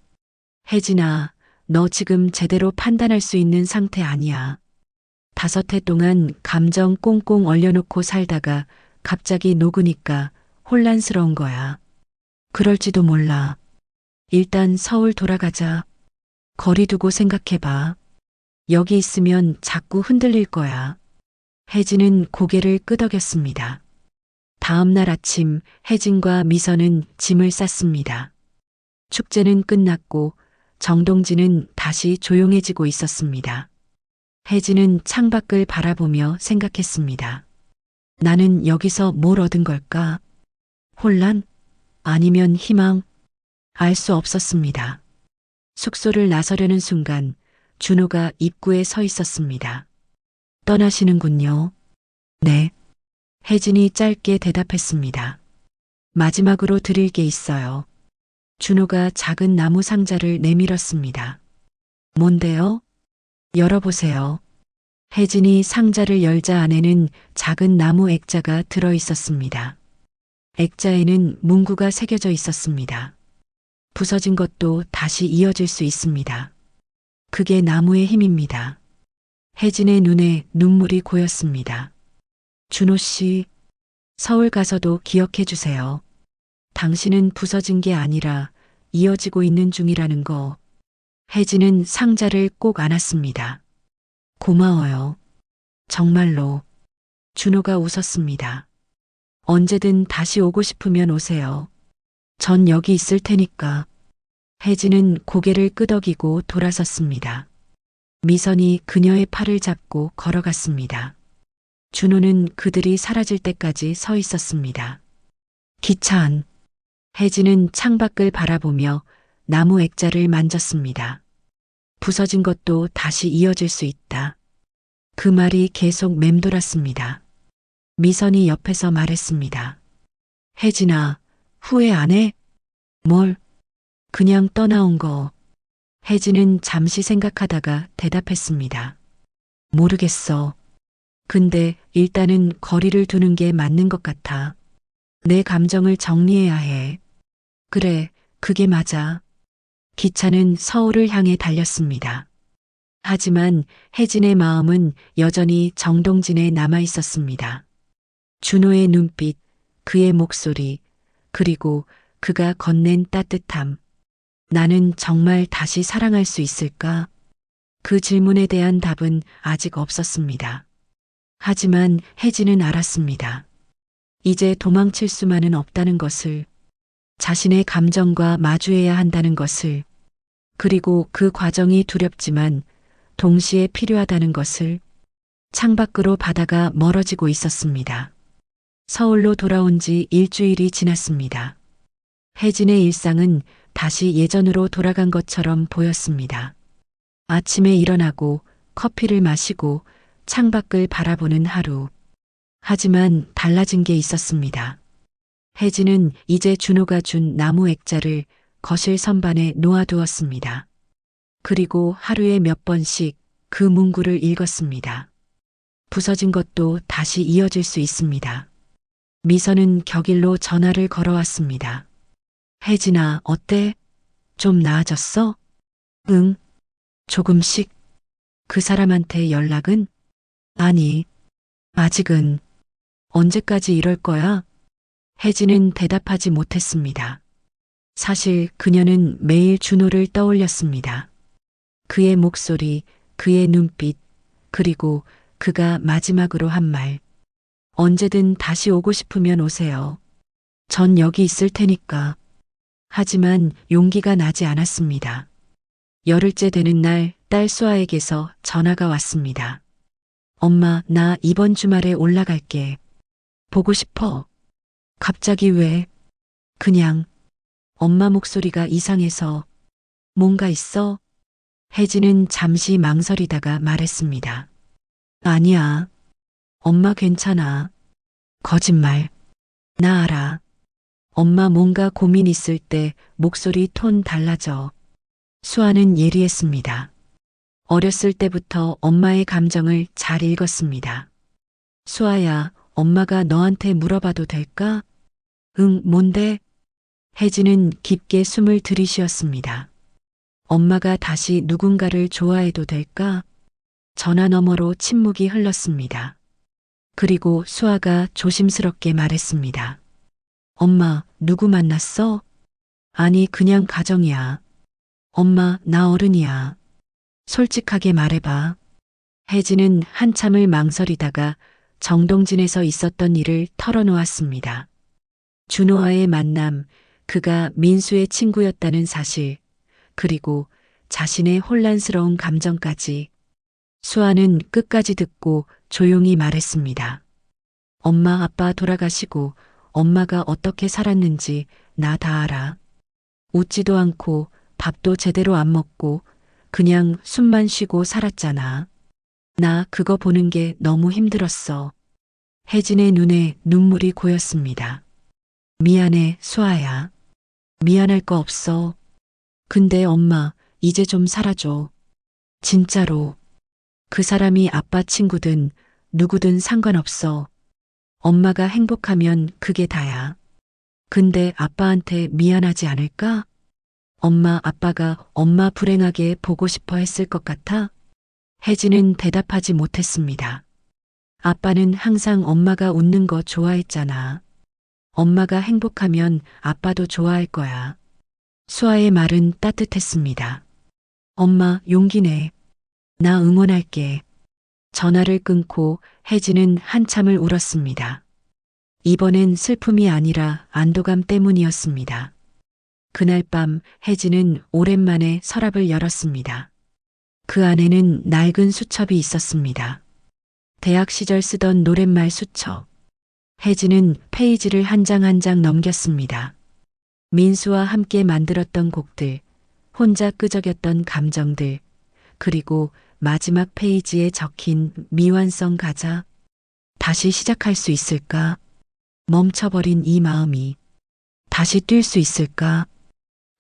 혜진아, 너 지금 제대로 판단할 수 있는 상태 아니야. 5해 동안 감정 꽁꽁 얼려놓고 살다가 갑자기 녹으니까 혼란스러운 거야. 그럴지도 몰라. 일단 서울 돌아가자. 거리 두고 생각해봐. 여기 있으면 자꾸 흔들릴 거야. 혜진은 고개를 끄덕였습니다. 다음 날 아침 혜진과 미선은 짐을 쌌습니다. 축제는 끝났고 정동진은 다시 조용해지고 있었습니다. 혜진은 창밖을 바라보며 생각했습니다. 나는 여기서 뭘 얻은 걸까? 혼란? 아니면 희망? 알 수 없었습니다. 숙소를 나서려는 순간 준호가 입구에 서 있었습니다. 떠나시는군요. 네. 혜진이 짧게 대답했습니다. 마지막으로 드릴 게 있어요. 준호가 작은 나무 상자를 내밀었습니다. 뭔데요? 열어보세요. 혜진이 상자를 열자 안에는 작은 나무 액자가 들어 있었습니다. 액자에는 문구가 새겨져 있었습니다. 부서진 것도 다시 이어질 수 있습니다. 그게 나무의 힘입니다. 혜진의 눈에 눈물이 고였습니다. 준호 씨, 서울 가서도 기억해 주세요. 당신은 부서진 게 아니라 이어지고 있는 중이라는 거. 혜진은 상자를 꼭 안았습니다. 고마워요. 정말로. 준호가 웃었습니다. 언제든 다시 오고 싶으면 오세요. 전 여기 있을 테니까. 혜진은 고개를 끄덕이고 돌아섰습니다. 미선이 그녀의 팔을 잡고 걸어갔습니다. 준호는 그들이 사라질 때까지 서 있었습니다. 기차 안. 혜진은 창밖을 바라보며 나무 액자를 만졌습니다. 부서진 것도 다시 이어질 수 있다. 그 말이 계속 맴돌았습니다. 미선이 옆에서 말했습니다. 혜진아, 후회 안 해? 뭘? 그냥 떠나온 거. 혜진은 잠시 생각하다가 대답했습니다. 모르겠어. 근데 일단은 거리를 두는 게 맞는 것 같아. 내 감정을 정리해야 해. 그래, 그게 맞아. 기차는 서울을 향해 달렸습니다. 하지만 혜진의 마음은 여전히 정동진에 남아 있었습니다. 준호의 눈빛, 그의 목소리, 그리고 그가 건넨 따뜻함. 나는 정말 다시 사랑할 수 있을까? 그 질문에 대한 답은 아직 없었습니다. 하지만 혜진은 알았습니다. 이제 도망칠 수만은 없다는 것을, 자신의 감정과 마주해야 한다는 것을, 그리고 그 과정이 두렵지만 동시에 필요하다는 것을. 창밖으로 바다가 멀어지고 있었습니다. 서울로 돌아온 지 일주일이 지났습니다. 혜진의 일상은 다시 예전으로 돌아간 것처럼 보였습니다. 아침에 일어나고 커피를 마시고 창밖을 바라보는 하루. 하지만 달라진 게 있었습니다. 혜진은 이제 준호가 준 나무 액자를 거실 선반에 놓아두었습니다. 그리고 하루에 몇 번씩 그 문구를 읽었습니다. 부서진 것도 다시 이어질 수 있습니다. 미선은 격일로 전화를 걸어왔습니다. 혜진아, 어때? 좀 나아졌어? 응, 조금씩. 그 사람한테 연락은? 아니, 아직은. 언제까지 이럴 거야? 혜진은 대답하지 못했습니다. 사실 그녀는 매일 준호를 떠올렸습니다. 그의 목소리, 그의 눈빛, 그리고 그가 마지막으로 한 말. 언제든 다시 오고 싶으면 오세요. 전 여기 있을 테니까. 하지만 용기가 나지 않았습니다. 열흘째 되는 날 딸 수아에게서 전화가 왔습니다. 엄마, 나 이번 주말에 올라갈게. 보고 싶어. 갑자기 왜? 그냥. 엄마 목소리가 이상해서. 뭔가 있어? 혜진은 잠시 망설이다가 말했습니다. 아니야. 엄마 괜찮아. 거짓말. 나 알아. 엄마 뭔가 고민 있을 때 목소리 톤 달라져. 수아는 예리했습니다. 어렸을 때부터 엄마의 감정을 잘 읽었습니다. 수아야, 엄마가 너한테 물어봐도 될까? 응, 뭔데? 혜진은 깊게 숨을 들이쉬었습니다. 엄마가 다시 누군가를 좋아해도 될까? 전화 너머로 침묵이 흘렀습니다. 그리고 수아가 조심스럽게 말했습니다. 엄마, 누구 만났어? 아니, 그냥 가정이야. 엄마, 나 어른이야. 솔직하게 말해봐. 혜진은 한참을 망설이다가 정동진에서 있었던 일을 털어놓았습니다. 준호와의 만남, 그가 민수의 친구였다는 사실, 그리고 자신의 혼란스러운 감정까지. 수아는 끝까지 듣고 조용히 말했습니다. 엄마, 아빠 돌아가시고 엄마가 어떻게 살았는지 나 다 알아. 웃지도 않고 밥도 제대로 안 먹고 그냥 숨만 쉬고 살았잖아. 나 그거 보는 게 너무 힘들었어. 혜진의 눈에 눈물이 고였습니다. 미안해, 수아야. 미안할 거 없어. 근데 엄마, 이제 좀 살아줘. 진짜로. 그 사람이 아빠 친구든 누구든 상관없어. 엄마가 행복하면 그게 다야. 근데 아빠한테 미안하지 않을까? 엄마, 아빠가 엄마 불행하게 보고 싶어 했을 것 같아? 혜진은 대답하지 못했습니다. 아빠는 항상 엄마가 웃는 거 좋아했잖아. 엄마가 행복하면 아빠도 좋아할 거야. 수아의 말은 따뜻했습니다. 엄마, 용기 내. 나 응원할게. 전화를 끊고 혜진은 한참을 울었습니다. 이번엔 슬픔이 아니라 안도감 때문이었습니다. 그날 밤 혜진은 오랜만에 서랍을 열었습니다. 그 안에는 낡은 수첩이 있었습니다. 대학 시절 쓰던 노랫말 수첩. 혜진은 페이지를 한 장 한 장 넘겼습니다. 민수와 함께 만들었던 곡들, 혼자 끄적였던 감정들, 그리고 마지막 페이지에 적힌 미완성 가사. 다시 시작할 수 있을까? 멈춰버린 이 마음이 다시 뛸 수 있을까?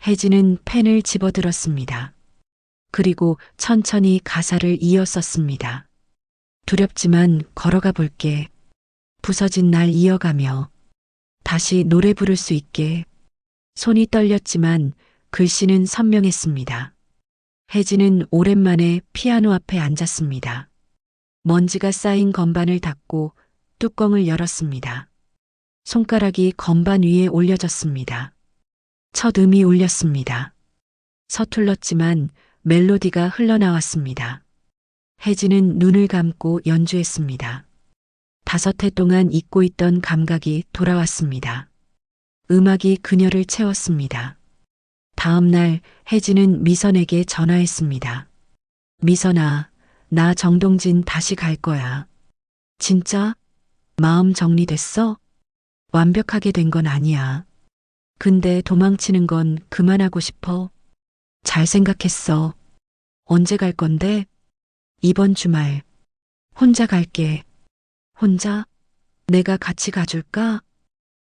혜진은 펜을 집어들었습니다. 그리고 천천히 가사를 이어 썼습니다. 두렵지만 걸어가 볼게. 부서진 날 이어가며 다시 노래 부를 수 있게. 손이 떨렸지만 글씨는 선명했습니다. 혜진은 오랜만에 피아노 앞에 앉았습니다. 먼지가 쌓인 건반을 닫고 뚜껑을 열었습니다. 손가락이 건반 위에 올려졌습니다. 첫 음이 울렸습니다. 서툴렀지만 멜로디가 흘러나왔습니다. 혜진은 눈을 감고 연주했습니다. 5회 동안 잊고 있던 감각이 돌아왔습니다. 음악이 그녀를 채웠습니다. 다음 날 혜진은 미선에게 전화했습니다. 미선아, 나 정동진 다시 갈 거야. 진짜? 마음 정리됐어? 완벽하게 된 건 아니야. 근데 도망치는 건 그만하고 싶어. 잘 생각했어. 언제 갈 건데? 이번 주말. 혼자 갈게. 혼자? 내가 같이 가줄까?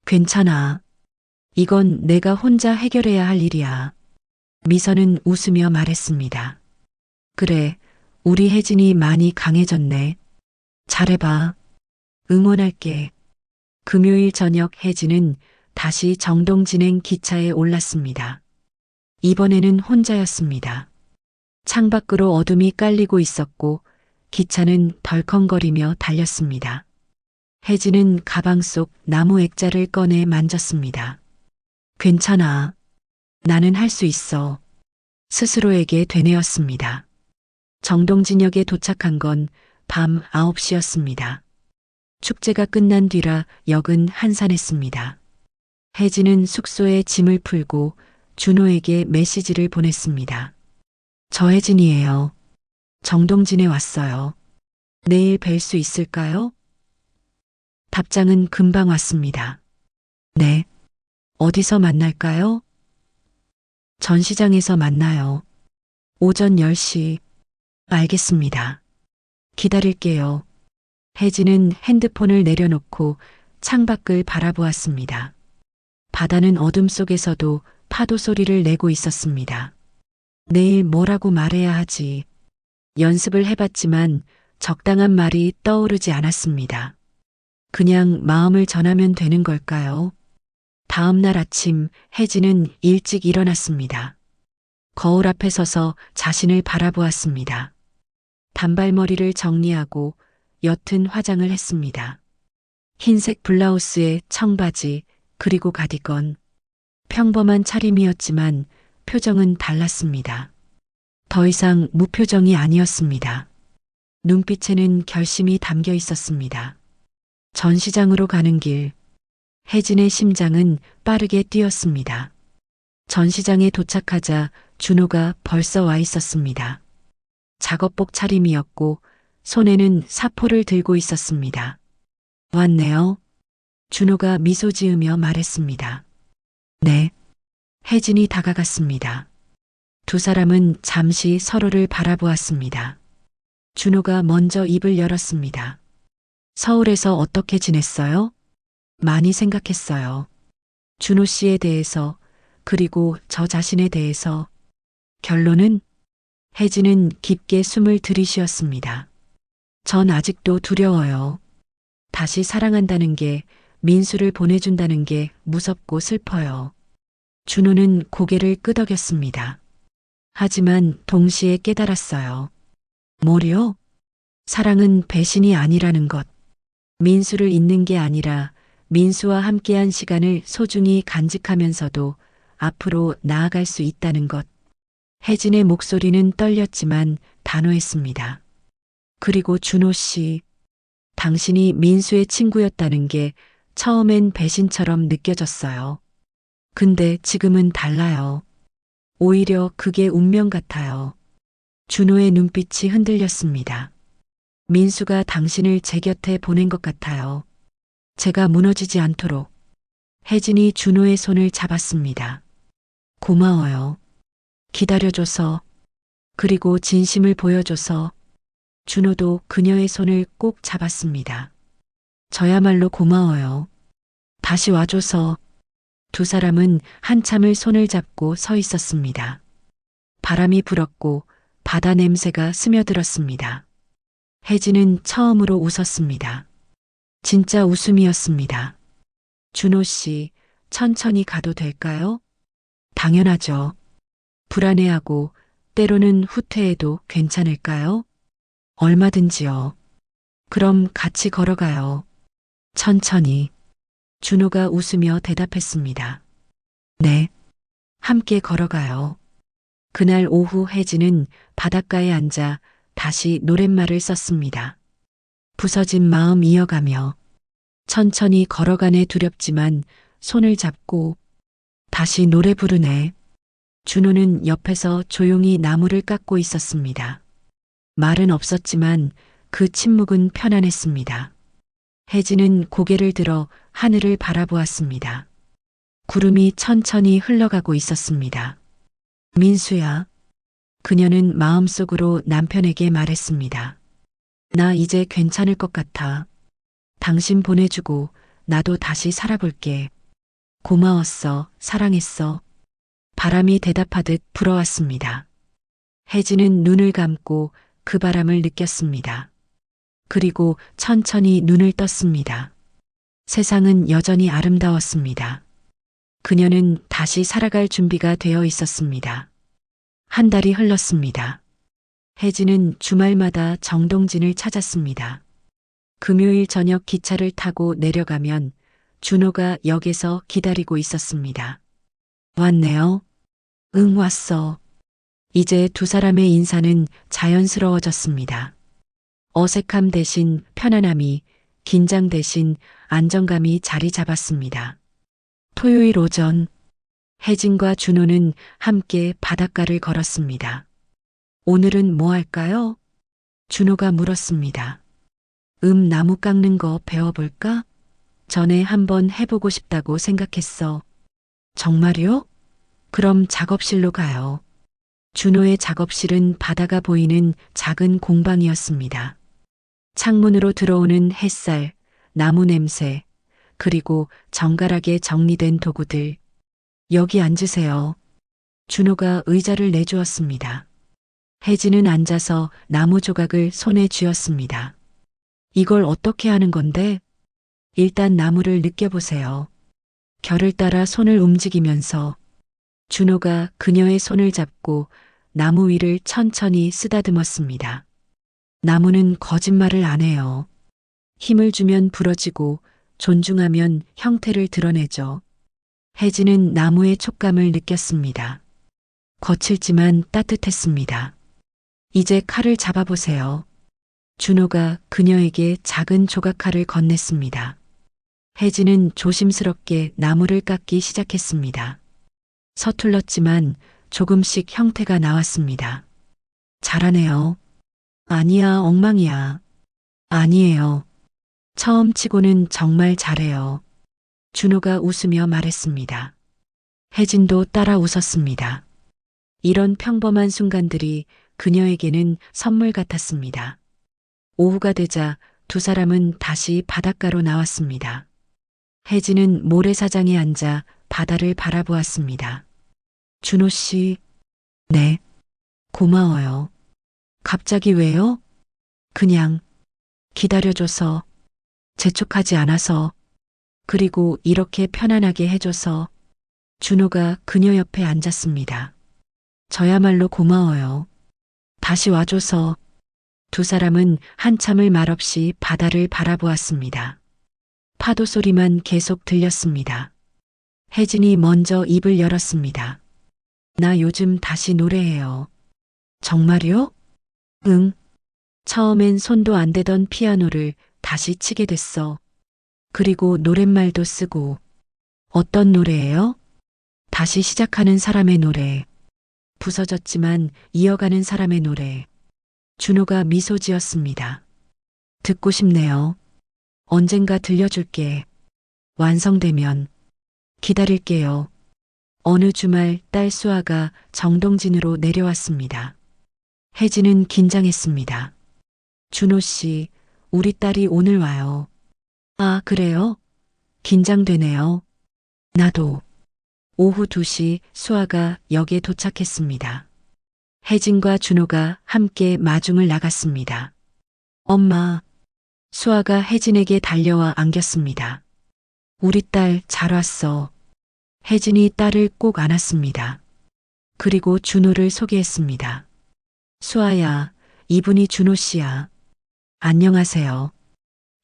괜찮아. 이건 내가 혼자 해결해야 할 일이야. 미선은 웃으며 말했습니다. 그래, 우리 혜진이 많이 강해졌네. 잘해봐. 응원할게. 금요일 저녁 혜진은 다시 정동진행 기차에 올랐습니다. 이번에는 혼자였습니다. 창밖으로 어둠이 깔리고 있었고 기차는 덜컹거리며 달렸습니다. 혜진은 가방 속 나무 액자를 꺼내 만졌습니다. 괜찮아. 나는 할 수 있어. 스스로에게 되뇌었습니다. 정동진역에 도착한 건 밤 9시였습니다. 축제가 끝난 뒤라 역은 한산했습니다. 혜진은 숙소에 짐을 풀고 준호에게 메시지를 보냈습니다. 저 혜진이에요. 정동진에 왔어요. 내일 뵐 수 있을까요? 답장은 금방 왔습니다. 네. 어디서 만날까요? 전시장에서 만나요. 오전 10시. 알겠습니다. 기다릴게요. 혜진은 핸드폰을 내려놓고 창밖을 바라보았습니다. 바다는 어둠 속에서도 파도 소리를 내고 있었습니다. 내일 뭐라고 말해야 하지? 연습을 해봤지만 적당한 말이 떠오르지 않았습니다. 그냥 마음을 전하면 되는 걸까요? 다음 날 아침 혜진은 일찍 일어났습니다. 거울 앞에 서서 자신을 바라보았습니다. 단발머리를 정리하고 옅은 화장을 했습니다. 흰색 블라우스에 청바지 그리고 가디건. 평범한 차림이었지만 표정은 달랐습니다. 더 이상 무표정이 아니었습니다. 눈빛에는 결심이 담겨 있었습니다. 전시장으로 가는 길. 혜진의 심장은 빠르게 뛰었습니다. 전시장에 도착하자 준호가 벌써 와 있었습니다. 작업복 차림이었고 손에는 사포를 들고 있었습니다. 왔네요. 준호가 미소 지으며 말했습니다. 네. 혜진이 다가갔습니다. 두 사람은 잠시 서로를 바라보았습니다. 준호가 먼저 입을 열었습니다. 서울에서 어떻게 지냈어요? 많이 생각했어요. 준호 씨에 대해서, 그리고 저 자신에 대해서. 결론은? 혜진은 깊게 숨을 들이쉬었습니다. 전 아직도 두려워요. 다시 사랑한다는 게, 민수를 보내준다는 게 무섭고 슬퍼요. 준호는 고개를 끄덕였습니다. 하지만 동시에 깨달았어요. 뭐요? 사랑은 배신이 아니라는 것. 민수를 잊는 게 아니라 민수와 함께한 시간을 소중히 간직하면서도 앞으로 나아갈 수 있다는 것. 혜진의 목소리는 떨렸지만 단호했습니다. 그리고 준호 씨, 당신이 민수의 친구였다는 게 처음엔 배신처럼 느껴졌어요. 근데 지금은 달라요. 오히려 그게 운명 같아요. 준호의 눈빛이 흔들렸습니다. 민수가 당신을 제 곁에 보낸 것 같아요. 제가 무너지지 않도록. 혜진이 준호의 손을 잡았습니다. 고마워요. 기다려줘서, 그리고 진심을 보여줘서. 준호도 그녀의 손을 꼭 잡았습니다. 저야말로 고마워요. 다시 와줘서. 두 사람은 한참을 손을 잡고 서 있었습니다. 바람이 불었고 바다 냄새가 스며들었습니다. 혜진은 처음으로 웃었습니다. 진짜 웃음이었습니다. 준호 씨, 천천히 가도 될까요? 당연하죠. 불안해하고 때로는 후퇴해도 괜찮을까요? 얼마든지요. 그럼 같이 걸어가요. 천천히. 준호가 웃으며 대답했습니다. 네. 함께 걸어가요. 그날 오후 혜진은 바닷가에 앉아 다시 노랫말을 썼습니다. 부서진 마음 이어가며 천천히 걸어가네 두렵지만 손을 잡고 다시 노래 부르네. 준호는 옆에서 조용히 나무를 깎고 있었습니다. 말은 없었지만 그 침묵은 편안했습니다. 혜진은 고개를 들어 하늘을 바라보았습니다. 구름이 천천히 흘러가고 있었습니다. 민수야. 그녀는 마음속으로 남편에게 말했습니다. 나 이제 괜찮을 것 같아. 당신 보내주고 나도 다시 살아볼게. 고마웠어. 사랑했어. 바람이 대답하듯 불어왔습니다. 혜진은 눈을 감고 그 바람을 느꼈습니다. 그리고 천천히 눈을 떴습니다. 세상은 여전히 아름다웠습니다. 그녀는 다시 살아갈 준비가 되어 있었습니다. 한 달이 흘렀습니다. 혜진은 주말마다 정동진을 찾았습니다. 금요일 저녁 기차를 타고 내려가면 준호가 역에서 기다리고 있었습니다. 왔네요. 응, 왔어. 이제 두 사람의 인사는 자연스러워졌습니다. 어색함 대신 편안함이, 긴장 대신 안정감이 자리 잡았습니다. 토요일 오전, 혜진과 준호는 함께 바닷가를 걸었습니다. 오늘은 뭐 할까요? 준호가 물었습니다. 나무 깎는 거 배워볼까? 전에 한번 해보고 싶다고 생각했어. 정말요? 그럼 작업실로 가요. 준호의 작업실은 바다가 보이는 작은 공방이었습니다. 창문으로 들어오는 햇살, 나무 냄새, 그리고 정갈하게 정리된 도구들. 여기 앉으세요. 준호가 의자를 내주었습니다. 혜진은 앉아서 나무 조각을 손에 쥐었습니다. 이걸 어떻게 하는 건데? 일단 나무를 느껴보세요. 결을 따라 손을 움직이면서 준호가 그녀의 손을 잡고 나무 위를 천천히 쓰다듬었습니다. 나무는 거짓말을 안 해요. 힘을 주면 부러지고 존중하면 형태를 드러내죠. 혜진은 나무의 촉감을 느꼈습니다. 거칠지만 따뜻했습니다. 이제 칼을 잡아보세요. 준호가 그녀에게 작은 조각칼을 건넸습니다. 혜진은 조심스럽게 나무를 깎기 시작했습니다. 서툴렀지만 조금씩 형태가 나왔습니다. 잘하네요. 아니야, 엉망이야. 아니에요. 처음 치고는 정말 잘해요. 준호가 웃으며 말했습니다. 혜진도 따라 웃었습니다. 이런 평범한 순간들이 그녀에게는 선물 같았습니다. 오후가 되자 두 사람은 다시 바닷가로 나왔습니다. 혜진은 모래사장에 앉아 바다를 바라보았습니다. 준호 씨, 네, 고마워요. 갑자기 왜요? 그냥 기다려줘서, 재촉하지 않아서, 그리고 이렇게 편안하게 해줘서. 준호가 그녀 옆에 앉았습니다. 저야말로 고마워요. 다시 와줘서. 두 사람은 한참을 말없이 바다를 바라보았습니다. 파도 소리만 계속 들렸습니다. 혜진이 먼저 입을 열었습니다. 나 요즘 다시 노래해요. 정말요? 응. 처음엔 손도 안 대던 피아노를 다시 치게 됐어. 그리고 노랫말도 쓰고. 어떤 노래예요? 다시 시작하는 사람의 노래. 부서졌지만 이어가는 사람의 노래. 준호가 미소 지었습니다. 듣고 싶네요. 언젠가 들려줄게. 완성되면. 기다릴게요. 어느 주말 딸 수아가 정동진으로 내려왔습니다. 혜진은 긴장했습니다. 준호 씨, 우리 딸이 오늘 와요. 아, 그래요? 긴장되네요. 나도. 오후 2시 수아가 역에 도착했습니다. 혜진과 준호가 함께 마중을 나갔습니다. 엄마. 수아가 혜진에게 달려와 안겼습니다. 우리 딸 잘 왔어. 혜진이 딸을 꼭 안았습니다. 그리고 준호를 소개했습니다. 수아야, 이분이 준호 씨야. 안녕하세요.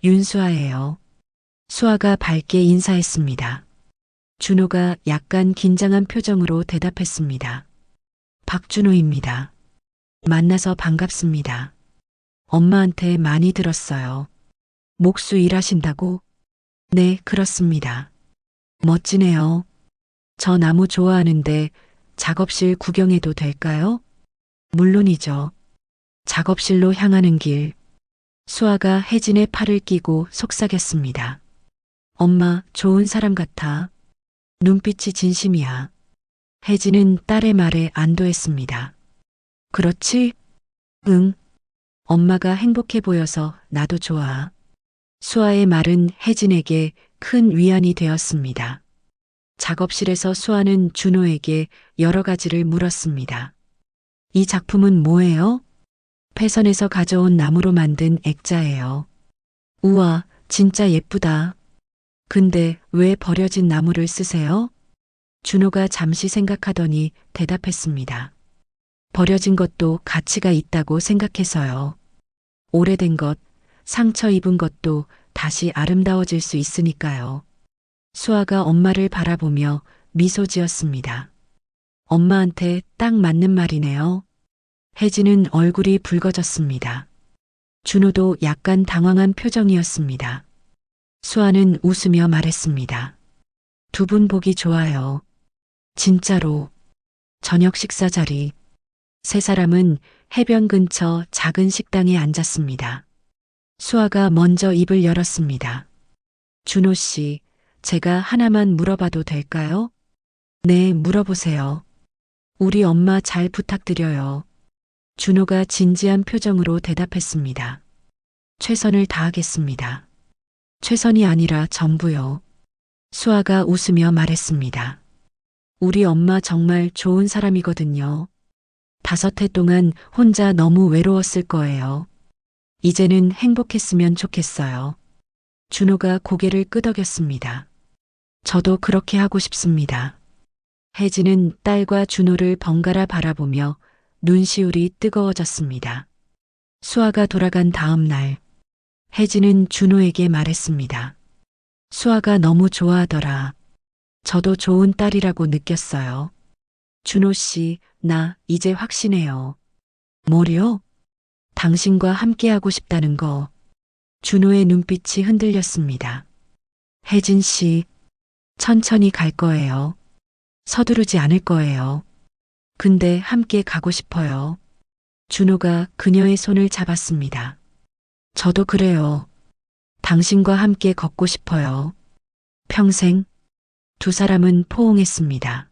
윤수아예요. 수아가 밝게 인사했습니다. 준호가 약간 긴장한 표정으로 대답했습니다. 박준호입니다. 만나서 반갑습니다. 엄마한테 많이 들었어요. 목수 일하신다고? 네, 그렇습니다. 멋지네요. 저 나무 좋아하는데 작업실 구경해도 될까요? 물론이죠. 작업실로 향하는 길. 수아가 혜진의 팔을 끼고 속삭였습니다. 엄마, 좋은 사람 같아. 눈빛이 진심이야. 혜진은 딸의 말에 안도했습니다. 그렇지? 응. 엄마가 행복해 보여서 나도 좋아. 수아의 말은 혜진에게 큰 위안이 되었습니다. 작업실에서 수아는 준호에게 여러 가지를 물었습니다. 이 작품은 뭐예요? 패선에서 가져온 나무로 만든 액자예요. 우와, 진짜 예쁘다. 근데 왜 버려진 나무를 쓰세요? 준호가 잠시 생각하더니 대답했습니다. 버려진 것도 가치가 있다고 생각해서요. 오래된 것, 상처 입은 것도 다시 아름다워질 수 있으니까요. 수아가 엄마를 바라보며 미소 지었습니다. 엄마한테 딱 맞는 말이네요. 혜진은 얼굴이 붉어졌습니다. 준호도 약간 당황한 표정이었습니다. 수아는 웃으며 말했습니다. 두 분 보기 좋아요. 진짜로. 저녁 식사 자리. 세 사람은 해변 근처 작은 식당에 앉았습니다. 수아가 먼저 입을 열었습니다. 준호 씨, 제가 하나만 물어봐도 될까요? 네, 물어보세요. 우리 엄마 잘 부탁드려요. 준호가 진지한 표정으로 대답했습니다. 최선을 다하겠습니다. 최선이 아니라 전부요. 수아가 웃으며 말했습니다. 우리 엄마 정말 좋은 사람이거든요. 5해 동안 혼자 너무 외로웠을 거예요. 이제는 행복했으면 좋겠어요. 준호가 고개를 끄덕였습니다. 저도 그렇게 하고 싶습니다. 혜진은 딸과 준호를 번갈아 바라보며 눈시울이 뜨거워졌습니다. 수아가 돌아간 다음 날, 혜진은 준호에게 말했습니다. 수아가 너무 좋아하더라. 저도 좋은 딸이라고 느꼈어요. 준호 씨, 나 이제 확신해요. 뭐요? 당신과 함께하고 싶다는 거. 준호의 눈빛이 흔들렸습니다. 혜진 씨, 천천히 갈 거예요. 서두르지 않을 거예요. 근데 함께 가고 싶어요. 준호가 그녀의 손을 잡았습니다. 저도 그래요. 당신과 함께 걷고 싶어요. 평생. 두 사람은 포옹했습니다.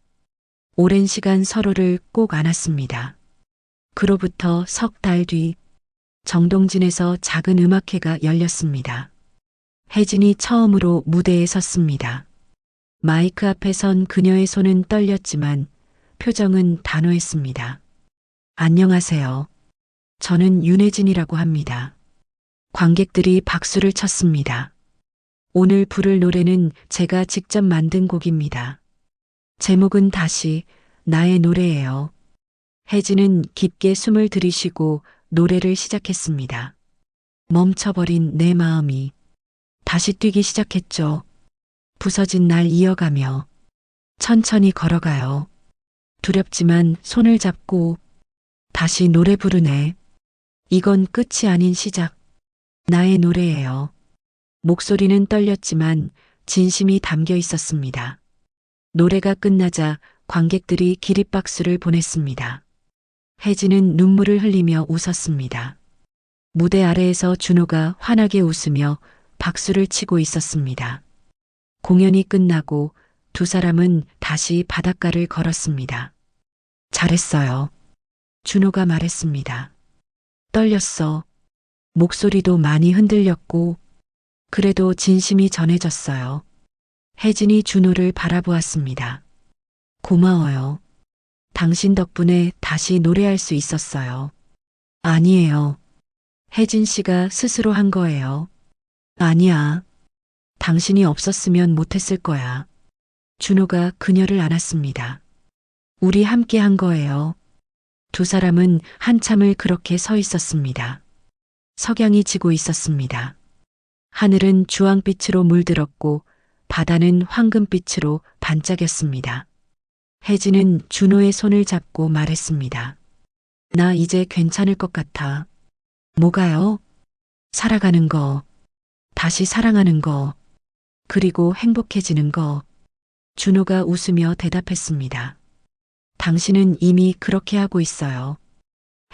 오랜 시간 서로를 꼭 안았습니다. 그로부터 석 달 뒤, 정동진에서 작은 음악회가 열렸습니다. 혜진이 처음으로 무대에 섰습니다. 마이크 앞에 선 그녀의 손은 떨렸지만 표정은 단호했습니다. 안녕하세요. 저는 윤혜진이라고 합니다. 관객들이 박수를 쳤습니다. 오늘 부를 노래는 제가 직접 만든 곡입니다. 제목은 다시 나의 노래예요. 혜진은 깊게 숨을 들이쉬고 노래를 시작했습니다. 멈춰버린 내 마음이 다시 뛰기 시작했죠. 부서진 날 이어가며 천천히 걸어가요. 두렵지만 손을 잡고 다시 노래 부르네. 이건 끝이 아닌 시작. 나의 노래예요. 목소리는 떨렸지만 진심이 담겨 있었습니다. 노래가 끝나자 관객들이 기립박수를 보냈습니다. 혜진은 눈물을 흘리며 웃었습니다. 무대 아래에서 준호가 환하게 웃으며 박수를 치고 있었습니다. 공연이 끝나고 두 사람은 다시 바닷가를 걸었습니다. 잘했어요. 준호가 말했습니다. 떨렸어. 목소리도 많이 흔들렸고, 그래도 진심이 전해졌어요. 혜진이 준호를 바라보았습니다. 고마워요. 당신 덕분에 다시 노래할 수 있었어요. 아니에요. 혜진 씨가 스스로 한 거예요. 아니야. 당신이 없었으면 못했을 거야. 준호가 그녀를 안았습니다. 우리 함께 한 거예요. 두 사람은 한참을 그렇게 서 있었습니다. 석양이 지고 있었습니다. 하늘은 주황빛으로 물들었고 바다는 황금빛으로 반짝였습니다. 혜진은 준호의 손을 잡고 말했습니다. 나 이제 괜찮을 것 같아. 뭐가요? 살아가는 거, 다시 사랑하는 거, 그리고 행복해지는 거. 준호가 웃으며 대답했습니다. 당신은 이미 그렇게 하고 있어요.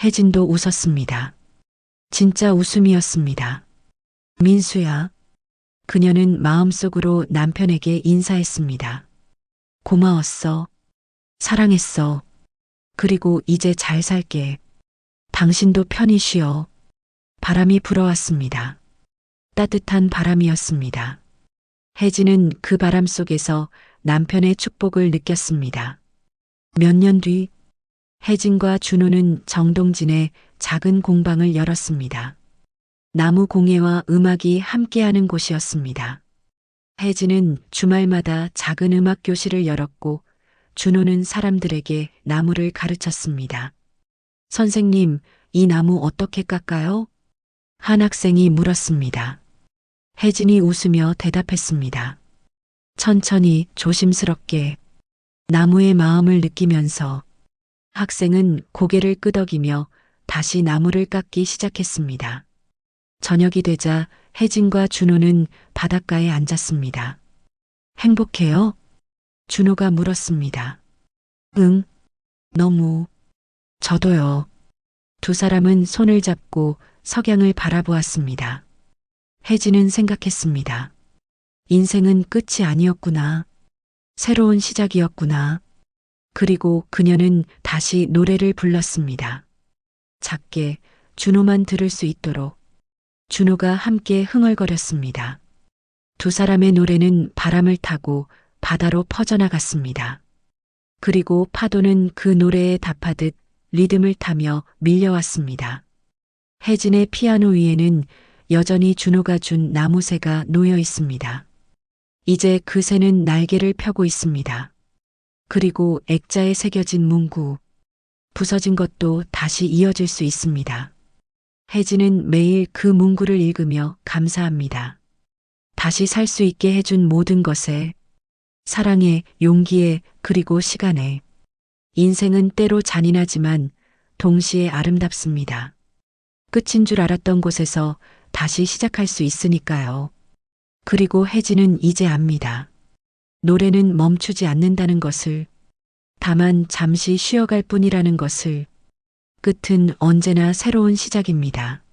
혜진도 웃었습니다. 진짜 웃음이었습니다. 민수야. 그녀는 마음속으로 남편에게 인사했습니다. 고마웠어. 사랑했어. 그리고 이제 잘 살게. 당신도 편히 쉬어. 바람이 불어왔습니다. 따뜻한 바람이었습니다. 혜진은 그 바람 속에서 남편의 축복을 느꼈습니다. 몇 년 뒤, 혜진과 준호는 정동진에 작은 공방을 열었습니다. 나무 공예와 음악이 함께하는 곳이었습니다. 혜진은 주말마다 작은 음악 교실을 열었고, 준호는 사람들에게 나무를 가르쳤습니다. 선생님, 이 나무 어떻게 깎아요? 한 학생이 물었습니다. 혜진이 웃으며 대답했습니다. 천천히 조심스럽게 나무의 마음을 느끼면서. 학생은 고개를 끄덕이며 다시 나무를 깎기 시작했습니다. 저녁이 되자 혜진과 준호는 바닷가에 앉았습니다. 행복해요? 준호가 물었습니다. 응, 너무. 저도요. 두 사람은 손을 잡고 석양을 바라보았습니다. 혜진은 생각했습니다. 인생은 끝이 아니었구나. 새로운 시작이었구나. 그리고 그녀는 다시 노래를 불렀습니다. 작게 준호만 들을 수 있도록. 준호가 함께 흥얼거렸습니다. 두 사람의 노래는 바람을 타고 바다로 퍼져나갔습니다. 그리고 파도는 그 노래에 답하듯 리듬을 타며 밀려왔습니다. 혜진의 피아노 위에는 여전히 준호가 준 나무새가 놓여 있습니다. 이제 그 새는 날개를 펴고 있습니다. 그리고 액자에 새겨진 문구, 부서진 것도 다시 이어질 수 있습니다. 혜진은 매일 그 문구를 읽으며 감사합니다. 다시 살 수 있게 해준 모든 것에, 사랑에, 용기에, 그리고 시간에. 인생은 때로 잔인하지만 동시에 아름답습니다. 끝인 줄 알았던 곳에서 다시 시작할 수 있으니까요. 그리고 혜진은 이제 압니다. 노래는 멈추지 않는다는 것을, 다만 잠시 쉬어갈 뿐이라는 것을. 끝은 언제나 새로운 시작입니다.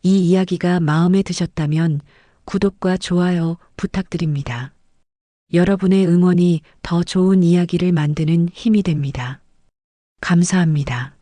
이 이야기가 마음에 드셨다면 구독과 좋아요 부탁드립니다. 여러분의 응원이 더 좋은 이야기를 만드는 힘이 됩니다. 감사합니다.